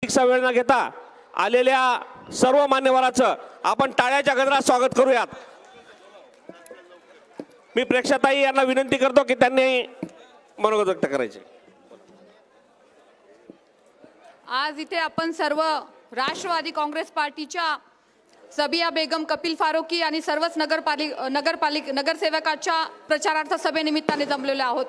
वेळ न घेता आलेल्या सर्व मान्यवरांचं आपण टाळ्याच्या गजरात स्वागत करूयात। मी प्रेक्षाताई यांना विनंती करतो की त्यांनी मनोगत व्यक्त करायचे। आज इथे आपण सर्व राष्ट्रवादी काँग्रेस पार्टीच्या सबिया बेगम, कपिल फारुकी आणि सर्वच नगरसेवकाच्या प्रचारार्थ सभेनिमित्ताने जमलेले आहोत।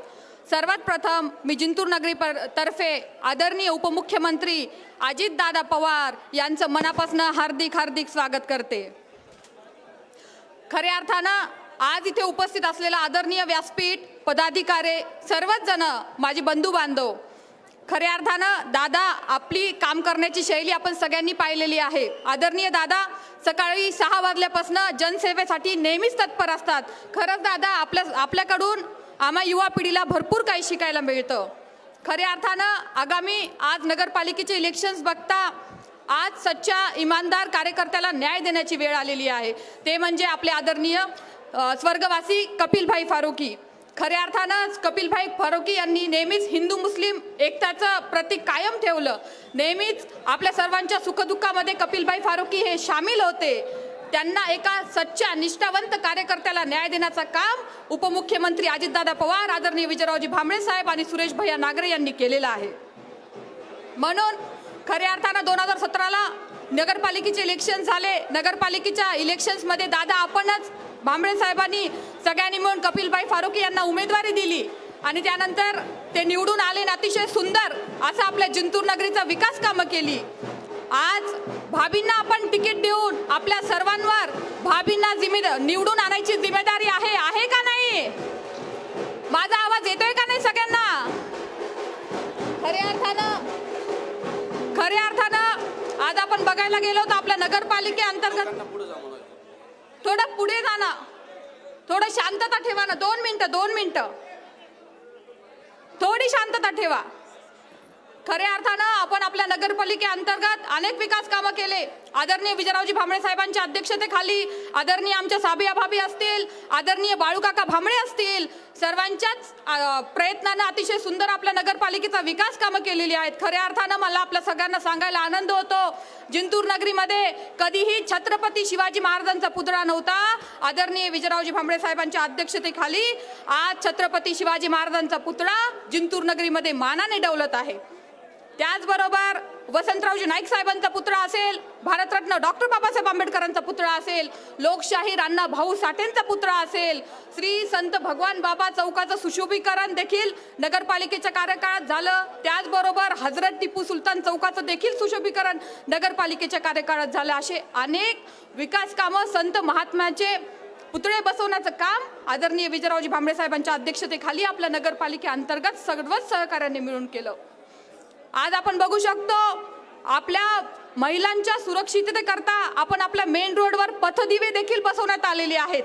सर्वात प्रथम मी जिंतूर नगरी तर्फे आदरणीय उपमुख्यमंत्री अजितदादा पवार यांचं मनापासून हार्दिक हार्दिक स्वागत करते। खऱ्या अर्थानं आज इथे उपस्थित असलेला आदरणीय व्यासपीठ, पदाधिकारी, सर्वच जण माझे बंधू बांधव, खऱ्या अर्थानं दादा आपली काम करण्याची शैली आपण सगळ्यांनी पाहिलेली आहे। आदरणीय दादा सकाळी 6 वाजल्यापासून जनसेवेसाठी नेहमीच तत्पर असतात। खरंच दादा आपल्याकडून आम्हा युवा पिढीला भरपूर काही शिकायला मिळतं। खऱ्या अर्थानं आगामी आज नगरपालिकेचे इलेक्शन्स बघता आज सच्चा इमानदार कार्यकर्त्याला न्याय देण्याची वेळ आलेली आहे, ते म्हणजे आपले आदरणीय स्वर्गवासी कपिलभाई फारुकी। खऱ्या अर्थानं कपिलभाई फारुकी यांनी नेहमीच हिंदू मुस्लिम एकताचं प्रतीक कायम ठेवलं। नेहमीच आपल्या सर्वांच्या सुखदुःखामध्ये कपिलभाई फारुकी हे सामील होते। त्यांना एका सच्चा निष्ठावंत कार्यकर्त्याला न्याय देण्याचं काम उपमुख्यमंत्री अजितदादा पवार, आदरणीय विजयरावजी भांबळे साहेब आणि सुरेश भैया नागरे यांनी केलेलं आहे। म्हणून खऱ्या अर्थानं 2017ला नगरपालिकेचे इलेक्शन झाले। नगरपालिकेच्या इलेक्शन्समध्ये दादा आपणच भांबळे साहेबांनी सगळ्यांनी मिळून कपिलभाई फारुकी यांना उमेदवारी दिली आणि त्यानंतर ते निवडून आले आणि अतिशय सुंदर असं आपल्या जिंतूर नगरीचा विकास कामं केली। आज भाभींना आपण तिकीट देऊन आपल्या सर्वांवर भाभींना निवडून आणायची जिम्मेदारी आहे का नाही? माझा आवाज येतोय का नाही सगळ्यांना? खऱ्या अर्थानं आज आपण बघायला गेलो तर आपल्या नगरपालिके अंतर्गत थोडं पुढे जा ना, थोडं शांतता ठेवा ना, 2 मिनिटं थोडी शांतता ठेवा। खऱ्या अर्थानं आपण आपल्या नगरपालिके अंतर्गत अनेक विकास कामं केले। आदरणीय विजयरावजी भांबळे साहेबांच्या अध्यक्षतेखाली आदरणीय आमच्या साबिया भाभी असतील, आदरणीय बाळूकाका भांबळे असतील, सर्वांच्याच प्रयत्नानं अतिशय सुंदर आपल्या नगरपालिकेचा विकास कामं केलेली आहेत। खऱ्या अर्थानं मला आपल्या सगळ्यांना सांगायला आनंद होतो, जिंतूर नगरीमध्ये कधीही छत्रपती शिवाजी महाराजांचा पुतळा नव्हता। आदरणीय विजयरावजी भांबळे साहेबांच्या अध्यक्षतेखाली आज छत्रपती शिवाजी महाराजांचा पुतळा जिंतूर नगरीमध्ये मानाने डौलत आहे। त्याचबरोबर वसंतरावजी नाईक साहेबांचा पुतळा असेल, भारतरत्न डॉक्टर बाबासाहेब आंबेडकरांचा पुतळा असेल, लोकशाहीर अण्णा भाऊ साठेंचा पुतळा असेल, श्री संत भगवान बाबा चौकाचं सुशोभीकरण देखील नगरपालिकेच्या कार्यकाळात झालं। त्याचबरोबर हजरत टिपू सुलतान चौकाचं देखील सुशोभीकरण नगरपालिकेच्या कार्यकाळात झालं। असे अनेक विकास कामं, संत महात्म्याचे पुतळे बसवण्याचं काम आदरणीय विजयरावजी भांबळे साहेबांच्या अध्यक्षतेखाली आपल्या नगरपालिके अंतर्गत सर्वच सहकार्याने मिळून केलं। आज आपण बघू शकतो आपल्या महिलांच्या सुरक्षिततेकरता आपण आपल्या मेन रोडवर पथदिवे देखील बसवण्यात आलेले आहेत।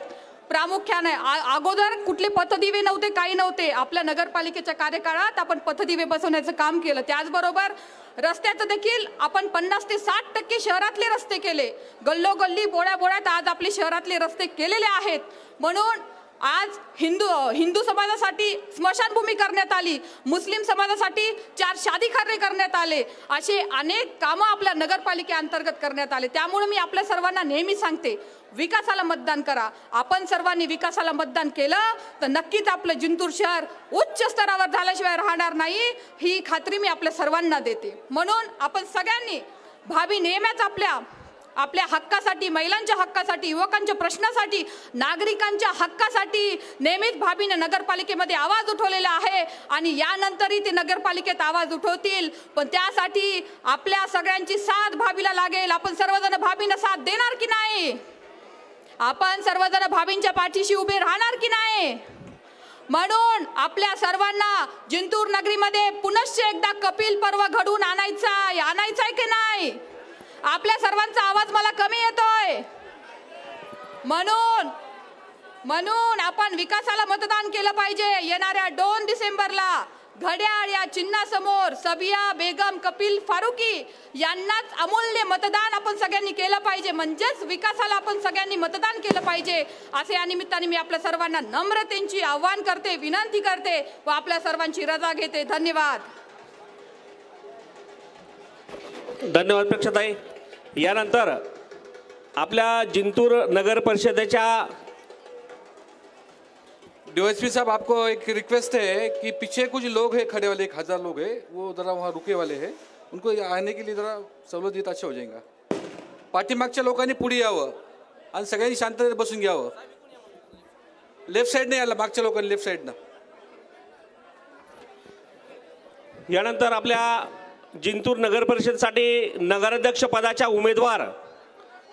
प्रामुख्याने अगोदर कुठले पथदिवे नव्हते, काही नव्हते। आपल्या नगरपालिकेच्या कार्यकाळात आपण पथदिवे बसवण्याचं काम केलं। त्याचबरोबर रस्त्याचं देखील आपण 50 ते 60% शहरातले रस्ते केले। गल्लोगल्ली बोळ्यात आज आपले शहरातले रस्ते केलेले आहेत। म्हणून आज हिंदू समाजासाठी स्मशानभूमी करण्यात आली, मुस्लिम समाजासाठी 4 शादीखाने करण्यात आले, असे अनेक कामं आपल्या नगरपालिके अंतर्गत करण्यात आले। त्यामुळे मी आपल्या सर्वांना नेहमी सांगते, विकासाला मतदान करा। आपण सर्वांनी विकासाला मतदान केलं तर नक्कीच आपलं जिंतूर शहर उच्च स्तरावर झाल्याशिवाय राहणार नाही, ही खात्री मी आपल्या सर्वांना देते। म्हणून आपण सगळ्यांनी भावी नेहमीच आपल्या हक्कासाठी, महिलांच्या हक्कासाठी, युवकांच्या प्रश्नासाठी, नागरिकांच्या हक्कासाठी नेहमीच भाभीने नगरपालिकेमध्ये आवाज उठवलेला आहे आणि यानंतरही ते नगरपालिकेत आवाज उठवतील। पण त्यासाठी आपल्या सगळ्यांची साथ भाभीला लागेल। आपण सर्वजण भाभींना साथ देणार की नाही? आपण सर्वजण भाभींच्या पाठीशी उभे राहणार की नाही? म्हणून आपल्या सर्वांना जिंतूर नगरीमध्ये पुनश्च एकदा कपिल पर्व घडवून आणायचाय की नाही? आपल्या सर्वांचा आवाज मला कमी येतोय। म्हणून आपण विकासाला मतदान केलं पाहिजे। येणाऱ्या 2 डिसेंबरला घड्याळ या चिन्हासमोर सबिया बेगम, कपिल फारुकी यांनाच अमूल्य मतदान आपण सगळ्यांनी केलं पाहिजे, म्हणजेच विकासाला आपण सगळ्यांनी मतदान केलं पाहिजे। असे या निमित्ताने मी आपल्या सर्वांना नम्रतेची आवाहन करते, विनंती करते व आपल्या सर्वांची रजा घेते। धन्यवाद। धन्यवाद प्रेक्षताई. यानंतर आपल्या जिंतूर नगर परिषदेच्या डीवाईएसपी साहब, आपको एक रिक्वेस्ट है कि पीछे कुछ लोग हैं खड़े वाले, 1000 लोग हैं, वो जरा वहाँ रुके वाले हैं, उनको आने के लिए जरा सवलत देत अच्छा हो जाएगा. पाठीमागच्या लोकांनी पुढे यावं आणि सगळ्यांनी शांततेत बसून घ्यावं. लेफ्ट साईडने यायला, मागच्या लोकांनी लेफ्ट साईडनं. यानंतर आपल्या जिंतूर नगर परिषदेसाठी नगराध्यक्ष पदाच्या उमेदवार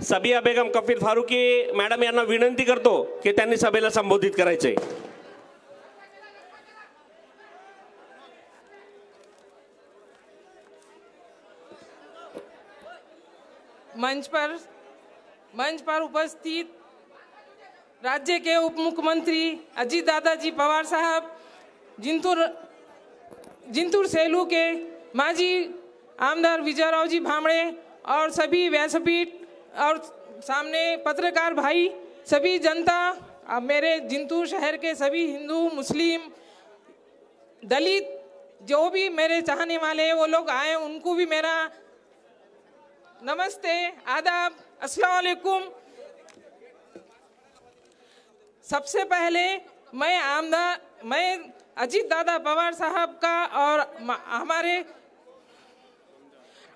सबिया बेगम कफील फारुकी मॅडम यांना विनंती करतो की त्यांनी सभेला संबोधित करायचे. मंच पर उपस्थित राज्य के उप मुख्यमंत्री अजीत दादाजी पवार साहब, जिंतूर सेलू के माजी आमदार विजयराव जी भामड़े और सभी व्यासपीठ और सामने पत्रकार भाई, सभी जनता, मेरे जिंतूर शहर के सभी हिंदू मुस्लिम दलित जो भी मेरे चाहने वाले हैं वो लोग आए, उनको भी मेरा नमस्ते, आदाब, अस्सलाम वालेकुम. सबसे पहले मैं अजीत दादा पवार साहब का और हमारे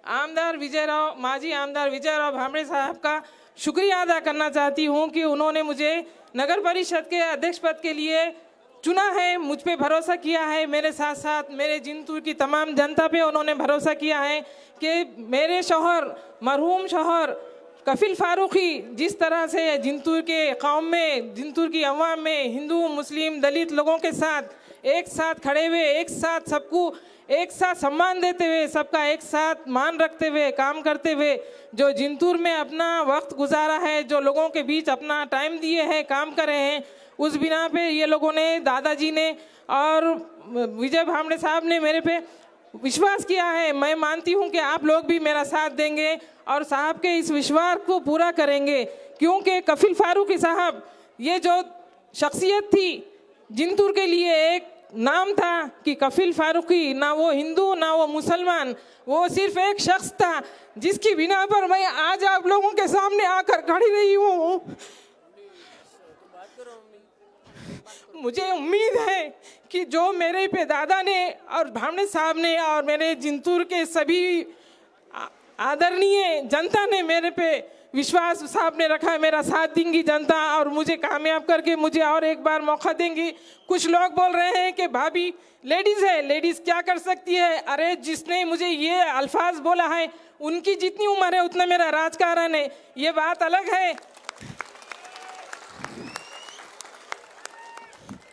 माजी आमदार विजयराव भामड़े साहब का शुक्रिया अदा करना चाहती हूं कि उन्होंने मुझे नगर परिषद के अध्यक्ष पद के लिए चुना है, मुझ पे भरोसा किया है. मेरे साथ साथ मेरे जिंतूर की तमाम जनता पे उन्होंने भरोसा किया है कि मेरे शौहर, मरहूम शौहर कफील फारूकी जिस तरह से जिंतूर के कौम में, जिंतूर की अवाम में हिंदू मुस्लिम दलित लोगों के साथ एक साथ खड़े हुए, एक साथ सबको एक साथ सम्मान देते हुए, सबका एक साथ मान रखते हुए, काम करते हुए जो जिंतूर में अपना वक्त गुजारा है, जो लोगों के बीच अपना टाइम दिए हैं, काम कर रहे हैं, उस बिना पे ये लोगों ने, दादाजी ने और विजय भामड़े साहब ने मेरे पे विश्वास किया है. मैं मानती हूं कि आप लोग भी मेरा साथ देंगे और साहब के इस विश्वास को पूरा करेंगे, क्योंकि कफील फारूकी साहब ये जो शख्सियत थी, जिंतूर के लिए एक नाम था कि कफील फारूकी, ना वो हिंदू ना वो मुसलमान, वो सिर्फ एक शख्स था जिसकी बिना पर मैं आज आप लोगों के सामने आकर खड़ी रही हूँ. मुझे उम्मीद है कि जो मेरे पे दादा ने और भामड़े साहब ने और मेरे जिंतूर के सभी आदरणीय जनता ने मेरे पे विश्वास साहब ने रखा है, मेरा साथ देंगी जनता और मुझे कामयाब करके मुझे और एक बार मौका देंगी. कुछ लोग बोल रहे हैं कि भाभी लेडीज़ है, लेडीज़ क्या कर सकती है. अरे जिसने मुझे ये अल्फाज बोला है उनकी जितनी उम्र है उतना मेरा राजकारण है, ये बात अलग है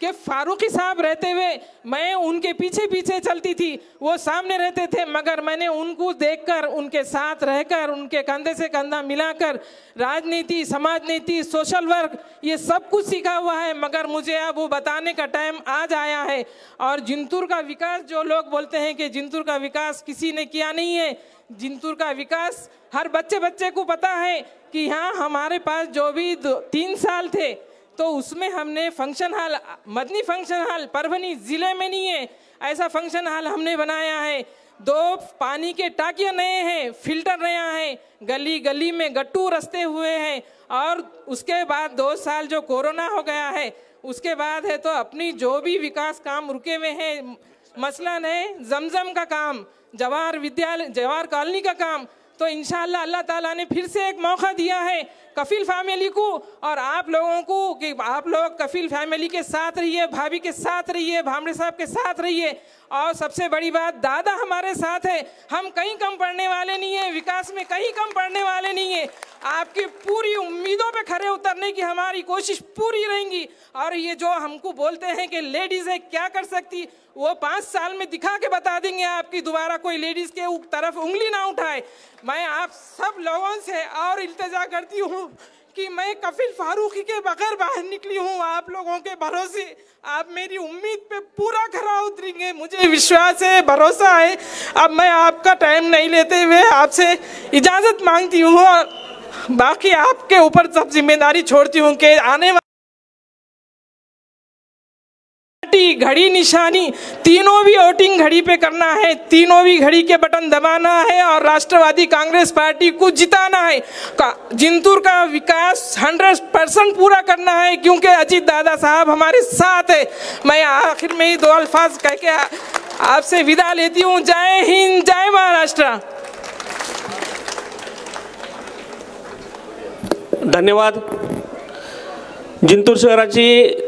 कि फारूकी साहब रहते हुए मैं उनके पीछे पीछे चलती थी, वो सामने रहते थे, मगर मैंने उनको देखकर, उनके साथ रहकर, उनके कंधे से कंधा मिलाकर राजनीति, समाज नीति, सोशल वर्क ये सब कुछ सीखा हुआ है. मगर मुझे अब वो बताने का टाइम आज आया है. और जिंतूर का विकास, जो लोग बोलते हैं कि जिंतूर का विकास किसी ने किया नहीं है, जिंतूर का विकास हर बच्चे को पता है कि यहाँ हमारे पास जो भी 3 साल थे तो उसमें हमने फंक्शन हॉल, मदनी फंक्शन हॉल परभनी ज़िले में नहीं है, ऐसा फंक्शन हॉल हमने बनाया है. 2 पानी के टाकियाँ नए हैं, फिल्टर नया है, गली गली में गट्टू रस्ते हुए हैं. और उसके बाद 2 साल जो कोरोना हो गया है उसके बाद है तो अपनी जो भी विकास काम रुके हुए हैं, मसलन है जमजम का काम, जवाहर कॉलोनी का काम, तो इंशाअल्लाह अल्लाह ताला ने फिर से एक मौका दिया है कफील फैमिली को और आप लोगों को कि आप लोग कफील फैमिली के साथ रहिए, भाभी के साथ रहिए, भामड़े साहब के साथ रहिए. और सबसे बड़ी बात, दादा हमारे साथ है, हम कहीं कम पड़ने वाले नहीं है, विकास में कहीं कम पड़ने वाले नहीं है. आपकी पूरी उम्मीदों पे खरे उतरने की हमारी कोशिश पूरी रहेंगी. और ये जो हमको बोलते हैं कि लेडीज़ है क्या कर सकती, वो 5 साल में दिखा के बता देंगे आपकी, दोबारा कोई लेडीज़ के तरफ उंगली ना उठाए. मैं आप सब लोगों से और इल्तिजा करती हूँ कि मैं कफील फारूकी के बगैर बाहर निकली हूँ. आप लोगों के भरोसे आप मेरी उम्मीद पे पूरा खरा उतरेंगे, मुझे विश्वास है, भरोसा है. अब मैं आपका टाइम नहीं लेते हुए आपसे इजाज़त मांगती हूँ और बाकी आपके ऊपर सब जिम्मेदारी छोड़ती हूँ कि आने घड़ी निशानी तीनों भी वोटिंग घड़ी पे करना है, तीनों भी घड़ी के बटन दबाना है और राष्ट्रवादी कांग्रेस पार्टी को जिताना है। जिंतूर का विकास 100% पूरा करना है, क्योंकि अजीत दादा साहब हमारे साथ है। मैं आखिर में ही 2 अल्फाज कह के आपसे विदा लेती हूँ। जय हिंद, जय महाराष्ट्र। धन्यवाद। जिंतूर शहराची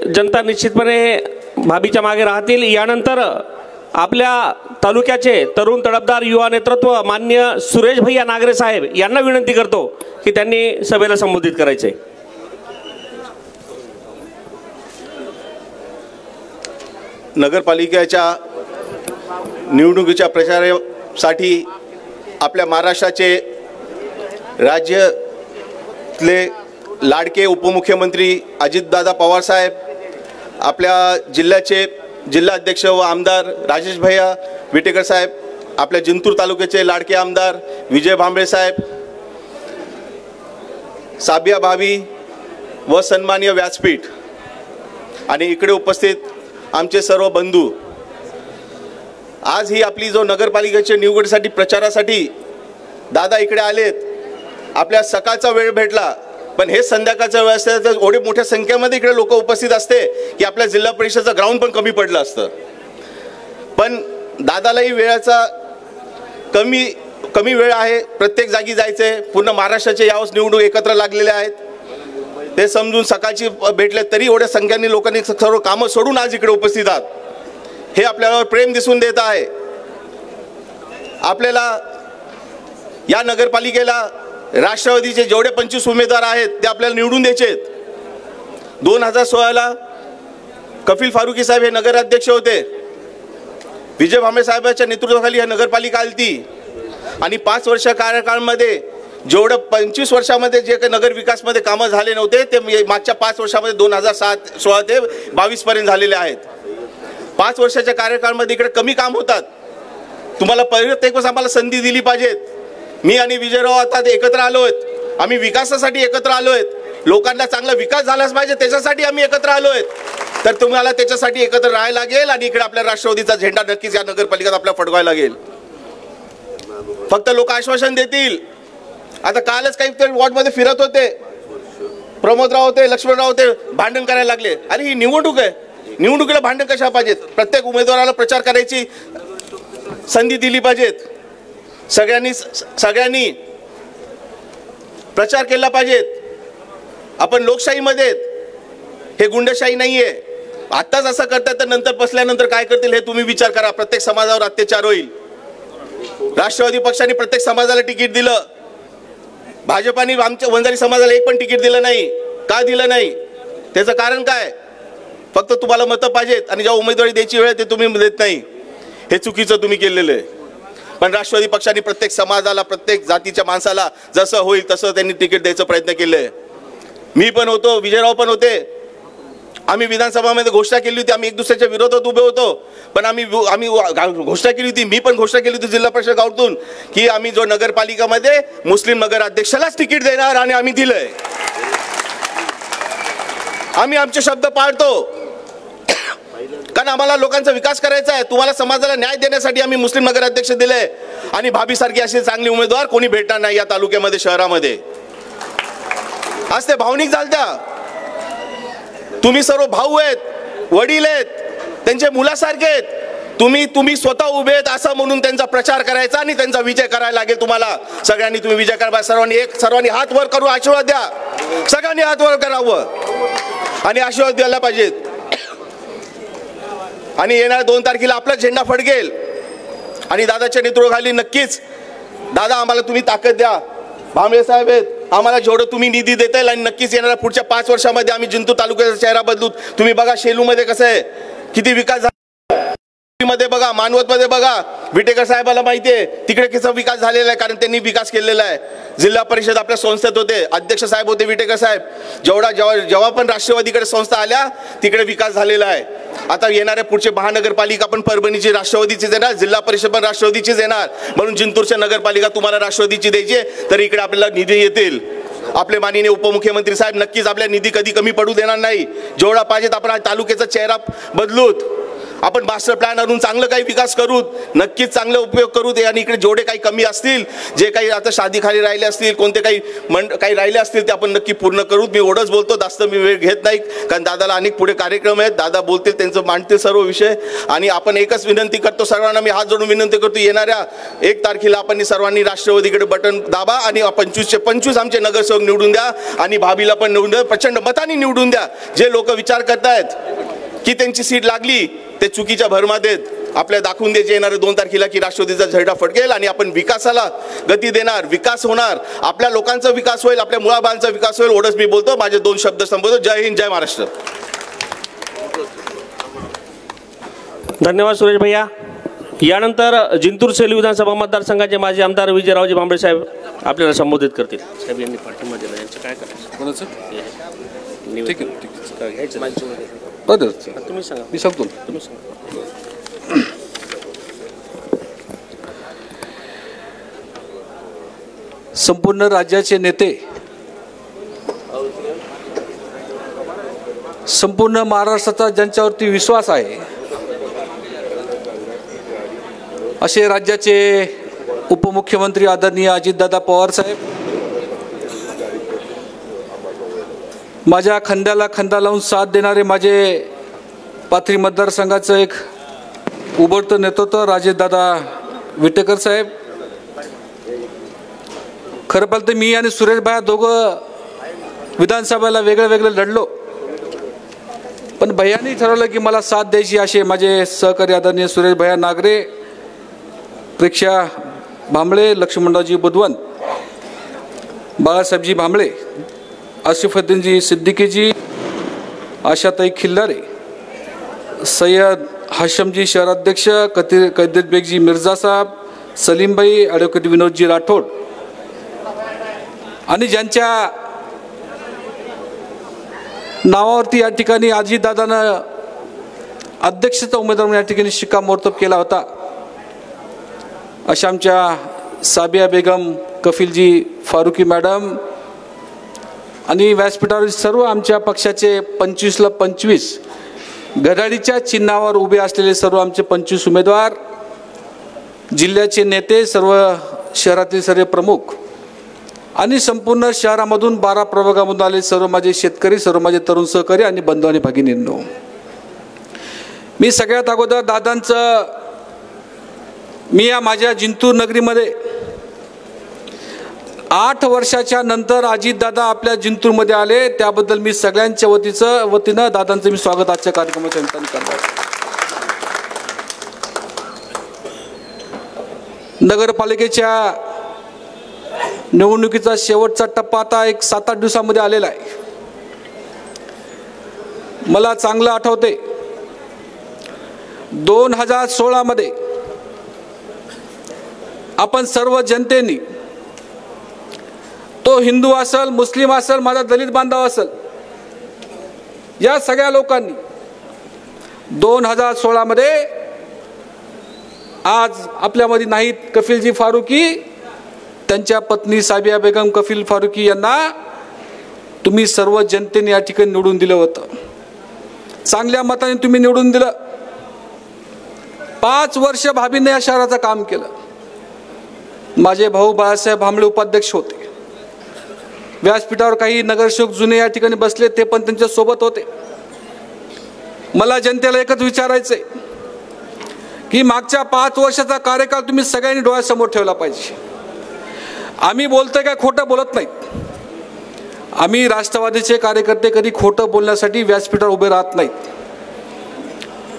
जनता निश्चितपणे भाभीच्या मागे राहतील। यानंतर आपल्या तालुक्याचे तरुण तडफदार युवा नेतृत्व माननीय सुरेश भैया नागरे साहेब यांना विनंती करतो की त्यांनी सभेला संबोधित करायचे। नगरपालिकेच्या निवडणुकीच्या प्रचारासाठी आपल्या महाराष्ट्राचे राज्यातले लाडके उपमुख्यमंत्री अजितदादा पवार साहेब, आपल्या जिल्ह्याचे जिल्हाध्यक्ष व आमदार राजेश भैया विटेकर साहेब, आपल्या जिंतूर तालुक्याचे लाडके आमदार विजय भांबळे साहेब, साबिया भाभी व सन्माननीय व्यासपीठ आणि इकडे उपस्थित आमचे सर्व बंधू, आज ही आपली जो नगरपालिकेच्या निवडीसाठी प्रचारासाठी दादा इकडे आलेत। आपल्या सकाळचा वेळ भेटला, पण हे संध्याकाळचा वेळ असते तर एवढे मोठ्या संख्येमध्ये इकडे लोक उपस्थित असते की आपल्या जिल्हा परिषदेचं ग्राउंड पण कमी पडलं असतं। पण दादालाही वेळाचा कमी वेळ आहे, प्रत्येक जागी जायचंय, पूर्ण महाराष्ट्राचे यावंच निवडून एकत्र लागलेले आहेत, ते समजून सकाळची भेटले तरी एवढ्या संख्येने लोकांनी सर्व कामं सोडून आज इकडे उपस्थित आहात, हे आपल्यावर प्रेम दिसून देत आहे। आपल्याला या नगरपालिकेला राष्ट्रवादीचे जेवढे 25 उमेदवार आहेत ते आपल्याला निवडून द्यायचे आहेत। 2016ला कफील फारुकी साहेब हे नगराध्यक्ष होते, विजय भांबळे साहेबांच्या नेतृत्वाखाली ही नगरपालिका आलती आणि 5 वर्ष कार्यकाळामध्ये जेवढं 25 वर्षामध्ये जे काही नगर विकासमध्ये कामं झाले नव्हते ते मागच्या 5 वर्षामध्ये 2016 ते 22 पर्यंत झालेले आहेत। 5 वर्षाच्या कार्यकाळामध्ये इकडे कमी काम होतात, तुम्हाला प्रत्येक वेळेस आम्हाला संधी दिली पाहिजे। मी आणि विजयराव आता एकत्र आलोय, आम्ही विकासासाठी एकत्र आलोय, लोकांना चांगला विकास झालाच पाहिजे त्याच्यासाठी आम्ही एकत्र आलोय, तर तुम्हाला त्याच्यासाठी एकत्र राहायला लागेल आणि इकडे आपल्या राष्ट्रवादीचा झेंडा नक्कीच या नगरपालिकेत आपल्याला फडकवायला लागेल। फक्त लोक आश्वासन देतील। आता कालच काही वॉर्डमध्ये फिरत होते, प्रमोदराव होते, लक्ष्मणराव होते, भांडण करायला लागले। अरे ही निवडणूक आहे, निवडणुकीला भांडण कशा पाहिजेत? प्रत्येक उमेदवाराला प्रचार करायची संधी दिली पाहिजेत, सगळ्यांनी प्रचार केला पाहिजे। आपण लोकशाहीमध्ये, हे गुंडशाही नाहीये। आत्ताच असं करतात तर नंतर बसल्यानंतर काय करतील हे तुम्ही विचार करा। प्रत्येक समाजावर अत्याचार होईल। राष्ट्रवादी पक्षाने प्रत्येक समाजाला तिकीट दिलं, भाजपाने आमच्या वंजारी समाजाला एक पण तिकीट दिलं नाही। का दिलं नाही? त्याचं कारण काय? फक्त तुम्हाला मतं पाहिजेत आणि जेव्हा उमेदवारी द्यायची वेळ ते तुम्ही देत नाही, हे चुकीचं तुम्ही केलेलं आहे। पण राष्ट्रवादी पक्षाने प्रत्येक समाजाला, प्रत्येक जातीच्या माणसाला जसं होईल तसं त्यांनी तिकीट द्यायचा प्रयत्न केले। मी पण होतो, विजयराव पण होते, आम्ही विधानसभामध्ये घोषणा केली होती, आम्ही एक दुसऱ्याच्या विरोधात उभे होतो, पण आम्ही घोषणा केली होती, मी पण घोषणा केली होती जिल्हा परिषद गावातून की आम्ही जो नगरपालिकामध्ये मुस्लिम नगर अध्यक्षालाच तिकीट देणार आणि आम्ही दिलंय। आम्ही आमचे शब्द पाळतो, कारण आम्हाला लोकांचा विकास करायचा आहे। तुम्हाला समाजाला न्याय देण्यासाठी आम्ही मुस्लिम नगर अध्यक्ष दिले आणि भाभीसारखी अशी चांगली उमेदवार कोणी भेटणार नाही या तालुक्यामध्ये, शहरामध्ये। आज ते भावनिक झालत्या, तुम्ही सर्व भाऊ आहेत, वडील आहेत, त्यांचे मुलासारखे आहेत, तुम्ही स्वतः उभे आहेत असं म्हणून त्यांचा प्रचार करायचा आणि त्यांचा विजय करायला लागेल। तुम्हाला सगळ्यांनी तुम्ही विजय करा, सर्वांनी हात वर करून आशीर्वाद द्या, सगळ्यांनी हात वर करावं आणि आशीर्वाद द्यायला पाहिजेत। आणि येणाऱ्या 2 तारखेला आपला झेंडा फडकेल आणि दादाच्या नेतृत्वाखाली नक्कीच, दादा आम्हाला तुम्ही ताकद द्या, भांबळे साहेब आहेत, आम्हाला जेवढं तुम्ही निधी देता येईल आणि नक्कीच येणाऱ्या पुढच्या 5 वर्षामध्ये आम्ही जिंतूर तालुक्याचा चेहरा बदलू। तुम्ही बघा शेलूमध्ये कसं आहे, किती विकास झाला, मध्ये बघा, मानवतमध्ये बघा, विटेकर साहेबाला माहिती आहे तिकडे कसा विकास झालेला आहे, कारण त्यांनी विकास केलेला आहे। जिल्हा परिषद आपल्या संस्थेत होते, अध्यक्ष साहेब होते विटेकर साहेब, जेव्हा पण राष्ट्रवादीकडे संस्था आल्या तिकडे विकास झालेला आहे। आता येणाऱ्या पुढचे महानगरपालिका पण परभणीची राष्ट्रवादीचीच येणार, जिल्हा परिषद पण राष्ट्रवादीचीच येणार, म्हणून जिंतूरच्या नगरपालिका तुम्हाला राष्ट्रवादीची द्यायची, तर इकडे आपल्याला निधी येतील। आपले माननीय उपमुख्यमंत्री साहेब नक्कीच आपल्या निधी कधी कमी पडू देणार नाही. जेवढा पाहिजेत आपण तालुक्याचा चेहरा बदलूत, आपण मास्टर प्लॅन आणून चांगलं काही विकास करूत, नक्कीच चांगला उपयोग करूत. आणि इकडे जेवढे काही कमी असतील, जे काही आता शादीखाली राहिले असतील, कोणते काही राहिले असतील ते आपण नक्की पूर्ण करूत. मी एवढंच बोलतो, जास्त मी वेळ घेत नाही, कारण दादाला अनेक पुढे कार्यक्रम आहेत. दादा बोलतील, त्यांचं मांडतील सर्व विषय. आणि आपण एकच विनंती करतो सर्वांना, मी हात जोडून विनंती करतो, येणाऱ्या 1 तारखेला आपण सर्वांनी राष्ट्रवादीकडे बटन दाबा आणि 25चे 25 आमचे नगरसेवक निवडून द्या आणि भाभीला पण निवडून द्या, प्रचंड मतांनी निवडून द्या. जे लोक विचार करतायत की त्यांची सीट लागली, ते चुकीच्या भरमात आपल्या दाखवून द्यायचे येणारे 2 तारखेला की राष्ट्रवादीचा झेंडा फडकेल आणि आपण विकासाला गती देणार, विकास होणार, आपल्या लोकांचा विकास होईल, आपल्या मुळाबाळांचा विकास होईल. एवढंच मी बोलतो, माझे 2 शब्द संबोधतो. जय हिंद, जय महाराष्ट्र. धन्यवाद सुरेश भैया. यानंतर जिंतूर सेलू विधानसभा मतदारसंघाचे माजी आमदार विजयरावजी भांबळे साहेब आपल्याला संबोधित करतील. साहेब यांनी पाठिंबा दिला, यांचं काय करायचं? कोणाचं? ठीक आहे, ठीक आहे. तुम्ही सांगा. मी सांगतो. तुम्ही सांगा. संपूर्ण राज्याचे नेते, संपूर्ण महाराष्ट्राचा ज्यांच्यावरती विश्वास आहे असे राज्याचे उपमुख्यमंत्री आदरणीय अजितदादा पवार साहेब, माझ्या खांद्याला खांदा लावून साथ देणारे माझे पाथरी मतदारसंघाचं एक उभरतं नेतृत्व राजेशदादा विटेकर साहेब. खरं पाहिलं तर मी आणि सुरेश भाया दोघं विधानसभेला वेगळं वेगळं लढलो, पण भैयांनी ठरवलं की मला साथ द्यायची. असे माझे सहकारी आदरणीय सुरेश भैया नागरे, प्रेक्षा भांबळे, लक्ष्मणरावजी बुधवंत, बाळासाहेबजी भांबळे, आसिफुद्दीनजी सिद्दीकीजी, आशाताई खिल्लारे, सय्यद हाशमजी शहराध्यक्ष, कैदिर बेगजी मिर्झा साहेब, सलीमभाई, ॲडव्होकेट विनोदजी राठोड आणि ज्यांच्या नावावरती या ठिकाणी अजितदादांना अध्यक्षाचा उमेदवार म्हणून या ठिकाणी शिक्कामोर्तब केला होता अशा आमच्या साबिया बेगम, कफीलजी फारुकी मॅडम आणि व्यासपीठावर सर्व आमच्या पक्षाचे 25ला 25 घड्याळीच्या चिन्हावर उभे असलेले सर्व आमचे 25 उमेदवार, जिल्ह्याचे नेते, सर्व शहरातील सर्व प्रमुख आणि संपूर्ण शहरामधून 12 प्रभागामधून आले सर्व माझे शेतकरी, सर्व माझे तरुण सहकारी आणि बंधू आणि भगिनींनो, मी सगळ्यात अगोदर दादांचं, मी या माझ्या जिंतूर नगरीमध्ये 8 वर्षाच्या नंतर अजितदादा आपल्या जिंतूरमध्ये आले, त्याबद्दल मी सगळ्यांच्या वतीनं दादांचं मी स्वागत आजच्या कार्यक्रमाच्या निमित्ताने करतो. नगरपालिकेच्या निवडणुकीचा शेवटचा टप्पा आता एक 7-8 दिवसामध्ये आलेला आहे. मला चांगलं आठवते 2016 मध्ये आपण सर्व जनतेने, तो हिंदू असेल, मुस्लिम असेल, माझा दलित बांधव असेल, या सगळ्या लोकांनी 2016 मध्ये, आज आपल्यामध्ये नाहीत कफीलजी फारुकी, त्यांच्या पत्नी साबिया बेगम कफील फारुकी यांना तुम्ही सर्व जनतेने या ठिकाणी निवडून दिलं होतं. चांगल्या मताने तुम्ही निवडून दिलं. 5 वर्ष भाभीने या शहराचं काम केलं. माझे भाऊ बाळासाहेब भांबळे उपाध्यक्ष होते. व्यासपीठावर काही नगरसेवक जुने या ठिकाणी बसले, ते पण त्यांच्या सोबत होते. मला जनतेला एकच विचारायचंय की मागच्या 5 वर्षाचा कार्यकाळ तुम्ही सगळ्यांनी डोळ्यासमोर ठेवला पाहिजे. आम्ही बोलतोय काय खोटं बोलत नाहीत. आम्ही राष्ट्रवादीचे कार्यकर्ते कधी खोटं बोलण्यासाठी व्यासपीठावर उभे राहत नाहीत.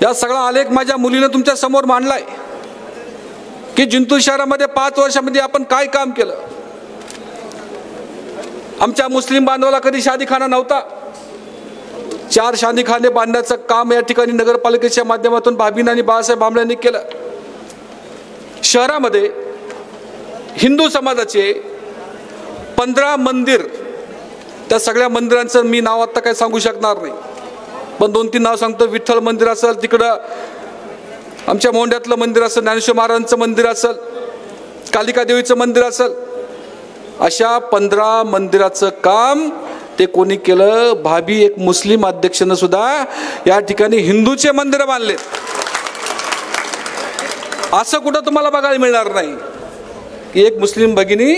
या सगळा आलेख माझ्या मुलीनं तुमच्या समोर मांडलाय की जिंतूर शहरामध्ये 5 वर्षामध्ये आपण काय काम केलं. आमच्या मुस्लिम बांधवाला कधी शादीखाना नव्हता. 4 शादीखाने बांधण्याचं काम या ठिकाणी नगरपालिकेच्या माध्यमातून भाभीन आणि बाळासाहेब भांबळेंनी केलं. शहरामध्ये हिंदू समाजाचे 15 मंदिर, त्या सगळ्या मंदिरांचं मी नाव आता काय सांगू शकणार नाही, पण 2-3 नाव सांगतो. विठ्ठल मंदिर असेल, तिकडं आमच्या मोंड्यातलं मंदिर असेल, ज्ञानेश्वर महाराजांचं मंदिर असेल, कालिका देवीचं मंदिर असेल, अशा 15 मंदिराचं काम ते कोणी केलं? भाभी एक मुस्लिम अध्यक्षानं सुद्धा या ठिकाणी हिंदूचे मंदिर बांधले. असं कुठं तुम्हाला बघायला मिळणार नाही की एक मुस्लिम भगिनी,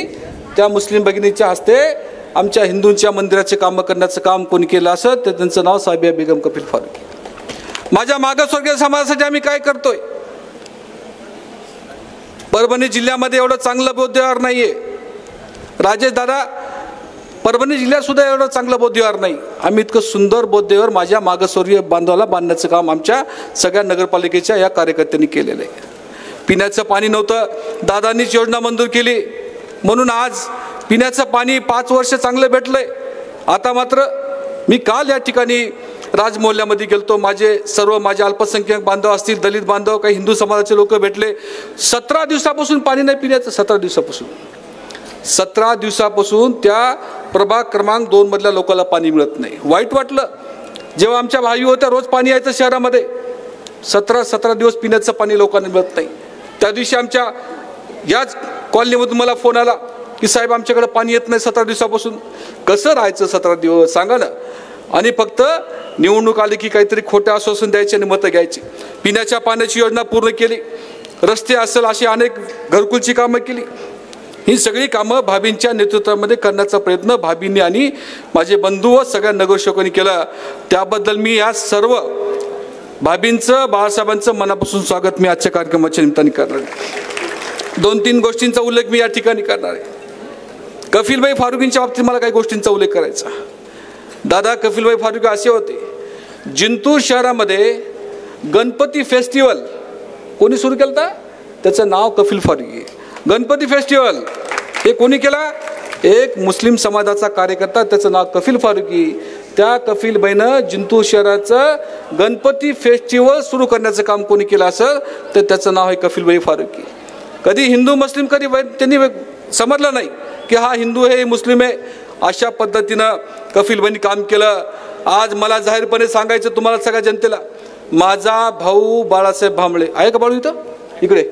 त्या मुस्लिम भगिनीच्या हस्ते आमच्या हिंदूंच्या मंदिराचे कामं करण्याचं काम कोणी केलं असं, तर त्यांचं नाव साबिया बेगम कफील फारुकी. माझ्या मागासवर्गीय समाजासाठी आम्ही काय करतोय? परभणी जिल्ह्यामध्ये एवढं चांगलं बौद्ध विहार नाहीये. राजेश दादा, परभणी जिल्ह्यात सुद्धा एवढं चांगलं बौद्ध विहार नाही. आम्ही इतकं सुंदर बौद्ध विहार माझ्या मागासवर्गीय बांधवाला बांधण्याचं काम आमच्या सगळ्या नगरपालिकेच्या या कार्यकर्त्यांनी केलेलं आहे. पिण्याचं पाणी नव्हतं, दादांनीच योजना मंजूर केली म्हणून आज पिण्याचं पाणी 5 वर्ष चांगलं भेटलंय. आता मात्र मी काल या ठिकाणी राजमोहल्ल्यामध्ये गेलतो. माझे अल्पसंख्याक बांधव असतील, दलित बांधव, काही हिंदू समाजाचे लोक भेटले. 17 दिवसापासून पाणी नाही पिण्याचं. 17 दिवसापासून त्या प्रभाग क्रमांक 2 मधल्या लोकांना पाणी मिळत नाही. वाईट वाटलं जेव्हा आमच्या भाई होत्या, रोज पाणी यायचं शहरामध्ये. 17 दिवस पिण्याचं पाणी लोकांना मिळत नाही. त्या दिवशी आमच्या याच कॉलनीमधून मला फोन आला की साहेब आमच्याकडे पाणी येत नाही 17 दिवसापासून. कसं राहायचं 17 दिवस सांगा ना. आणि फक्त निवडणूक आली की काहीतरी खोटं आश्वासन द्यायचे आणि मतं घ्यायची. पिण्याच्या पाण्याची योजना पूर्ण केली, रस्ते असेल अशी अनेक घरकुलची कामं केली. ही सगळी कामं भाभींच्या नेतृत्वामध्ये करण्याचा प्रयत्न भाभींनी आणि माझे बंधू व सगळ्या नगरसेवकांनी केला. त्याबद्दल मी या सर्व भाभींचं, बाळासाहेबांचं मनापासून स्वागत मी आजच्या कार्यक्रमाच्या निमित्ताने करणार आहे. 2-3 गोष्टींचा उल्लेख मी या ठिकाणी करणार आहे. कफीलभाई फारुकींच्या बाबतीत मला काही गोष्टींचा उल्लेख करायचा. दादा कफीलभाई फारुकी असे होते, जिंतूर शहरामध्ये गणपती फेस्टिवल कोणी सुरू केलं होतं? त्याचं नाव कफील फारुकी. गणपती फेस्टिवल हे कोणी केला? एक मुस्लिम समाजाचा कार्यकर्ता, त्याचं नाव कफील फारुकी. त्या कफीलबाईनं जिंतूर शहराचं गणपती फेस्टिवल सुरू करण्याचं काम कोणी केलं असं, तर त्याचं नाव आहे कफीलभाई फारुकी. कधी हिंदू मुस्लिम कधी त्यांनी समजलं नाही की हा हिंदू आहे, मुस्लिम आहे. अशा पद्धतीनं कफीलबाईंनी काम केलं. आज मला जाहीरपणे सांगायचं तुम्हाला सगळ्या जनतेला, माझा भाऊ बाळासाहेब भांबळे आहे का? बाळू इथं इकडे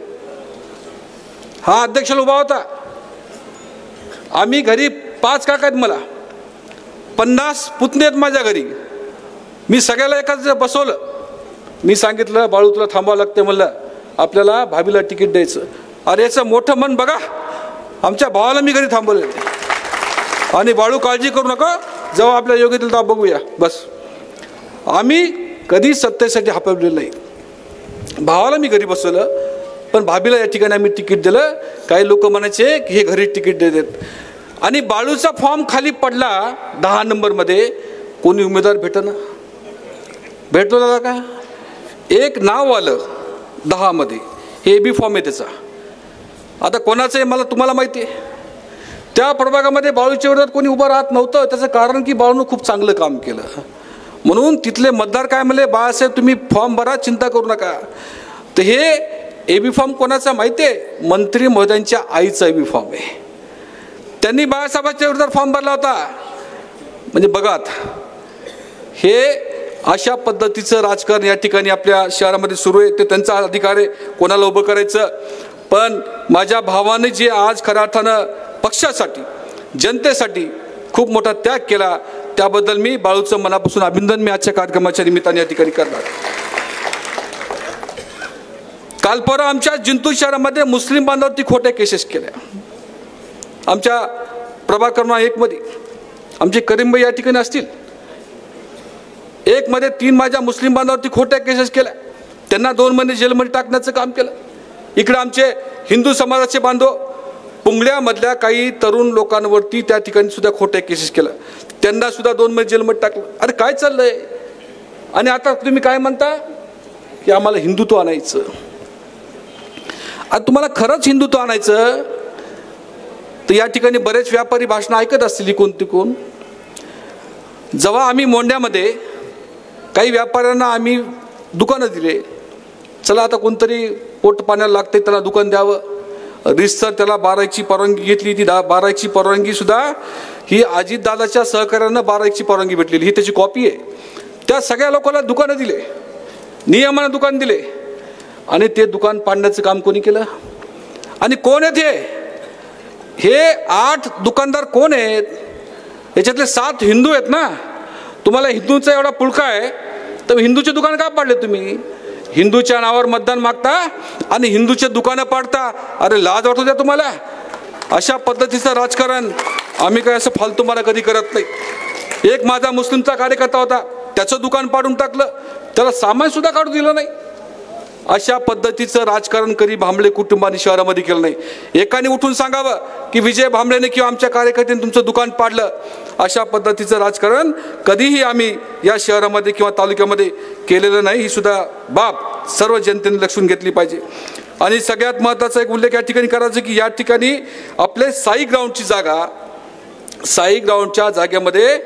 हा अध्यक्ष उभा होता. आम्ही घरी 5 काका आहेत, मला 50 पुतणे आहेत माझ्या घरी. मी सगळ्याला एकाच बसवलं. मी सांगितलं बाळू तुला थांबावं लागते, म्हणलं आपल्याला भाभीला तिकीट द्यायचं. अरे याचं मोठं मन बघा, आमच्या भावाला मी घरी थांबवलं. आणि बाळू काळजी करू नका, जेव्हा आपल्या योग्य येतील तेव्हा बघूया. बस आम्ही कधी सत्तेसाठी हापवलेलं नाही. भावाला मी घरी बसवलं, पण भाभीला या ठिकाणी आम्ही तिकीट दिलं. काही लोक म्हणायचे की हे घरी तिकीट देतात. आणि बाळूचा फॉर्म खाली पडला 10 नंबरमध्ये, कोणी उमेदवार भेटना. भेटलो दादा का? एक नाव आलं 10 मध्ये, हे बी फॉर्म आहे त्याचा. आता कोणाचं आहे मला तुम्हाला माहिती आहे. त्या प्रभागामध्ये बाळूच्या विरोधात कोणी उभं राहत नव्हतं. त्याचं कारण की बाळूनं खूप चांगलं काम केलं. म्हणून तिथले मतदार काय म्हणले, बाळासाहेब तुम्ही फॉर्म भरा, चिंता करू नका. तर हे एबी फॉर्म कोणाचा माहिती आहे? मंत्री महोदयांच्या आईचा एबी फॉर्म आहे. त्यांनी बाळासाहेबांच्या विरोधात फॉर्म भरला होता. म्हणजे बघा, हे अशा पद्धतीचं राजकारण या ठिकाणी आपल्या शहरामध्ये सुरू आहे. ते त्यांचा अधिकार आहे कोणाला उभं करायचं. पण माझ्या भावाने जे आज खऱ्या अर्थानं पक्षासाठी, जनतेसाठी खूप मोठा त्याग केला, त्याबद्दल मी बाळूचं मनापासून अभिनंदन मी आजच्या कार्यक्रमाच्या निमित्ताने या ठिकाणी करणार. काल परवा आमच्या जिंतूर शहरामध्ये मुस्लिम बांधवांवरती खोट्या केसेस केल्या. आमच्या प्रभाग क्रमांक 1 मध्ये आमचे करीमभाई या ठिकाणी असतील. 1 मध्ये 3 माझ्या मुस्लिम बांधवांवरती खोट्या केसेस केल्या. त्यांना 2 महिने जेलमध्ये टाकण्याचं काम केलं. इकडे आमचे हिंदू समाजाचे बांधव पुंगळ्यामधल्या काही तरुण लोकांवरती त्या ठिकाणी सुद्धा खोट्या केसेस केल्या. त्यांना सुद्धा 2 महिने जेलमध्ये टाकलं. अरे काय चाललंय? आणि आता तुम्ही काय म्हणता की आम्हाला हिंदुत्व आणायचं. आता तुम्हाला खरंच हिंदुत्व आणायचं तर या ठिकाणी बरेच व्यापारी भाषणं ऐकत असतील कोण तिकून. जेव्हा आम्ही मोंड्यामध्ये काही व्यापाऱ्यांना आम्ही दुकानं दिले, चला आता कोणतरी पोट पाण्याला लागते त्याला दुकान द्यावं. रितसर त्याला 12ची परवानगी घेतली. ती 12ची परवानगी सुद्धा ही अजितदादाच्या सहकार्यानं 12ची परवानगी भेटलेली, ही त्याची कॉपी आहे. त्या सगळ्या लोकांना दुकानं दिले, नियमानं दुकान दिले, आणि ते दुकान पाडण्याचं काम कोणी केलं? आणि कोण आहे ते? हे 8 दुकानदार कोण आहेत? याच्यातले 7 हिंदू आहेत ना. तुम्हाला हिंदूंचा एवढा पुळका आहे तर हिंदूचे दुकान का पाडले तुम्ही? हिंदूच्या नावावर मतदान मागता आणि हिंदूचे दुकानं पाडता. अरे लाज वाटू द्या तुम्हाला. अशा पद्धतीचं राजकारण आम्ही काय असं फालतूपणा कधी करत नाही. एक माझा मुस्लिमचा कार्यकर्ता होता, त्याचं दुकान पाडून टाकलं, त्याला सामान सुद्धा काढू दिलं नाही. अशा पद्धतीचं राजकारण कधी भांबळे कुटुंबाने शहरामध्ये केलं नाही. एकाने उठून सांगावं की विजय भांबळेने किंवा आमच्या कार्यकर्त्यांनी तुमचं दुकान पाडलं. अशा पद्धतीचं राजकारण कधीही आम्ही या शहरामध्ये किंवा तालुक्यामध्ये केलेलं नाही. ही सुद्धा बाब सर्व जनतेने लक्षून घेतली पाहिजे. आणि सगळ्यात महत्त्वाचा एक उल्लेख या ठिकाणी करायचा की या ठिकाणी आपले साई ग्राउंडची जागा, साई ग्राउंडच्या जागेमध्ये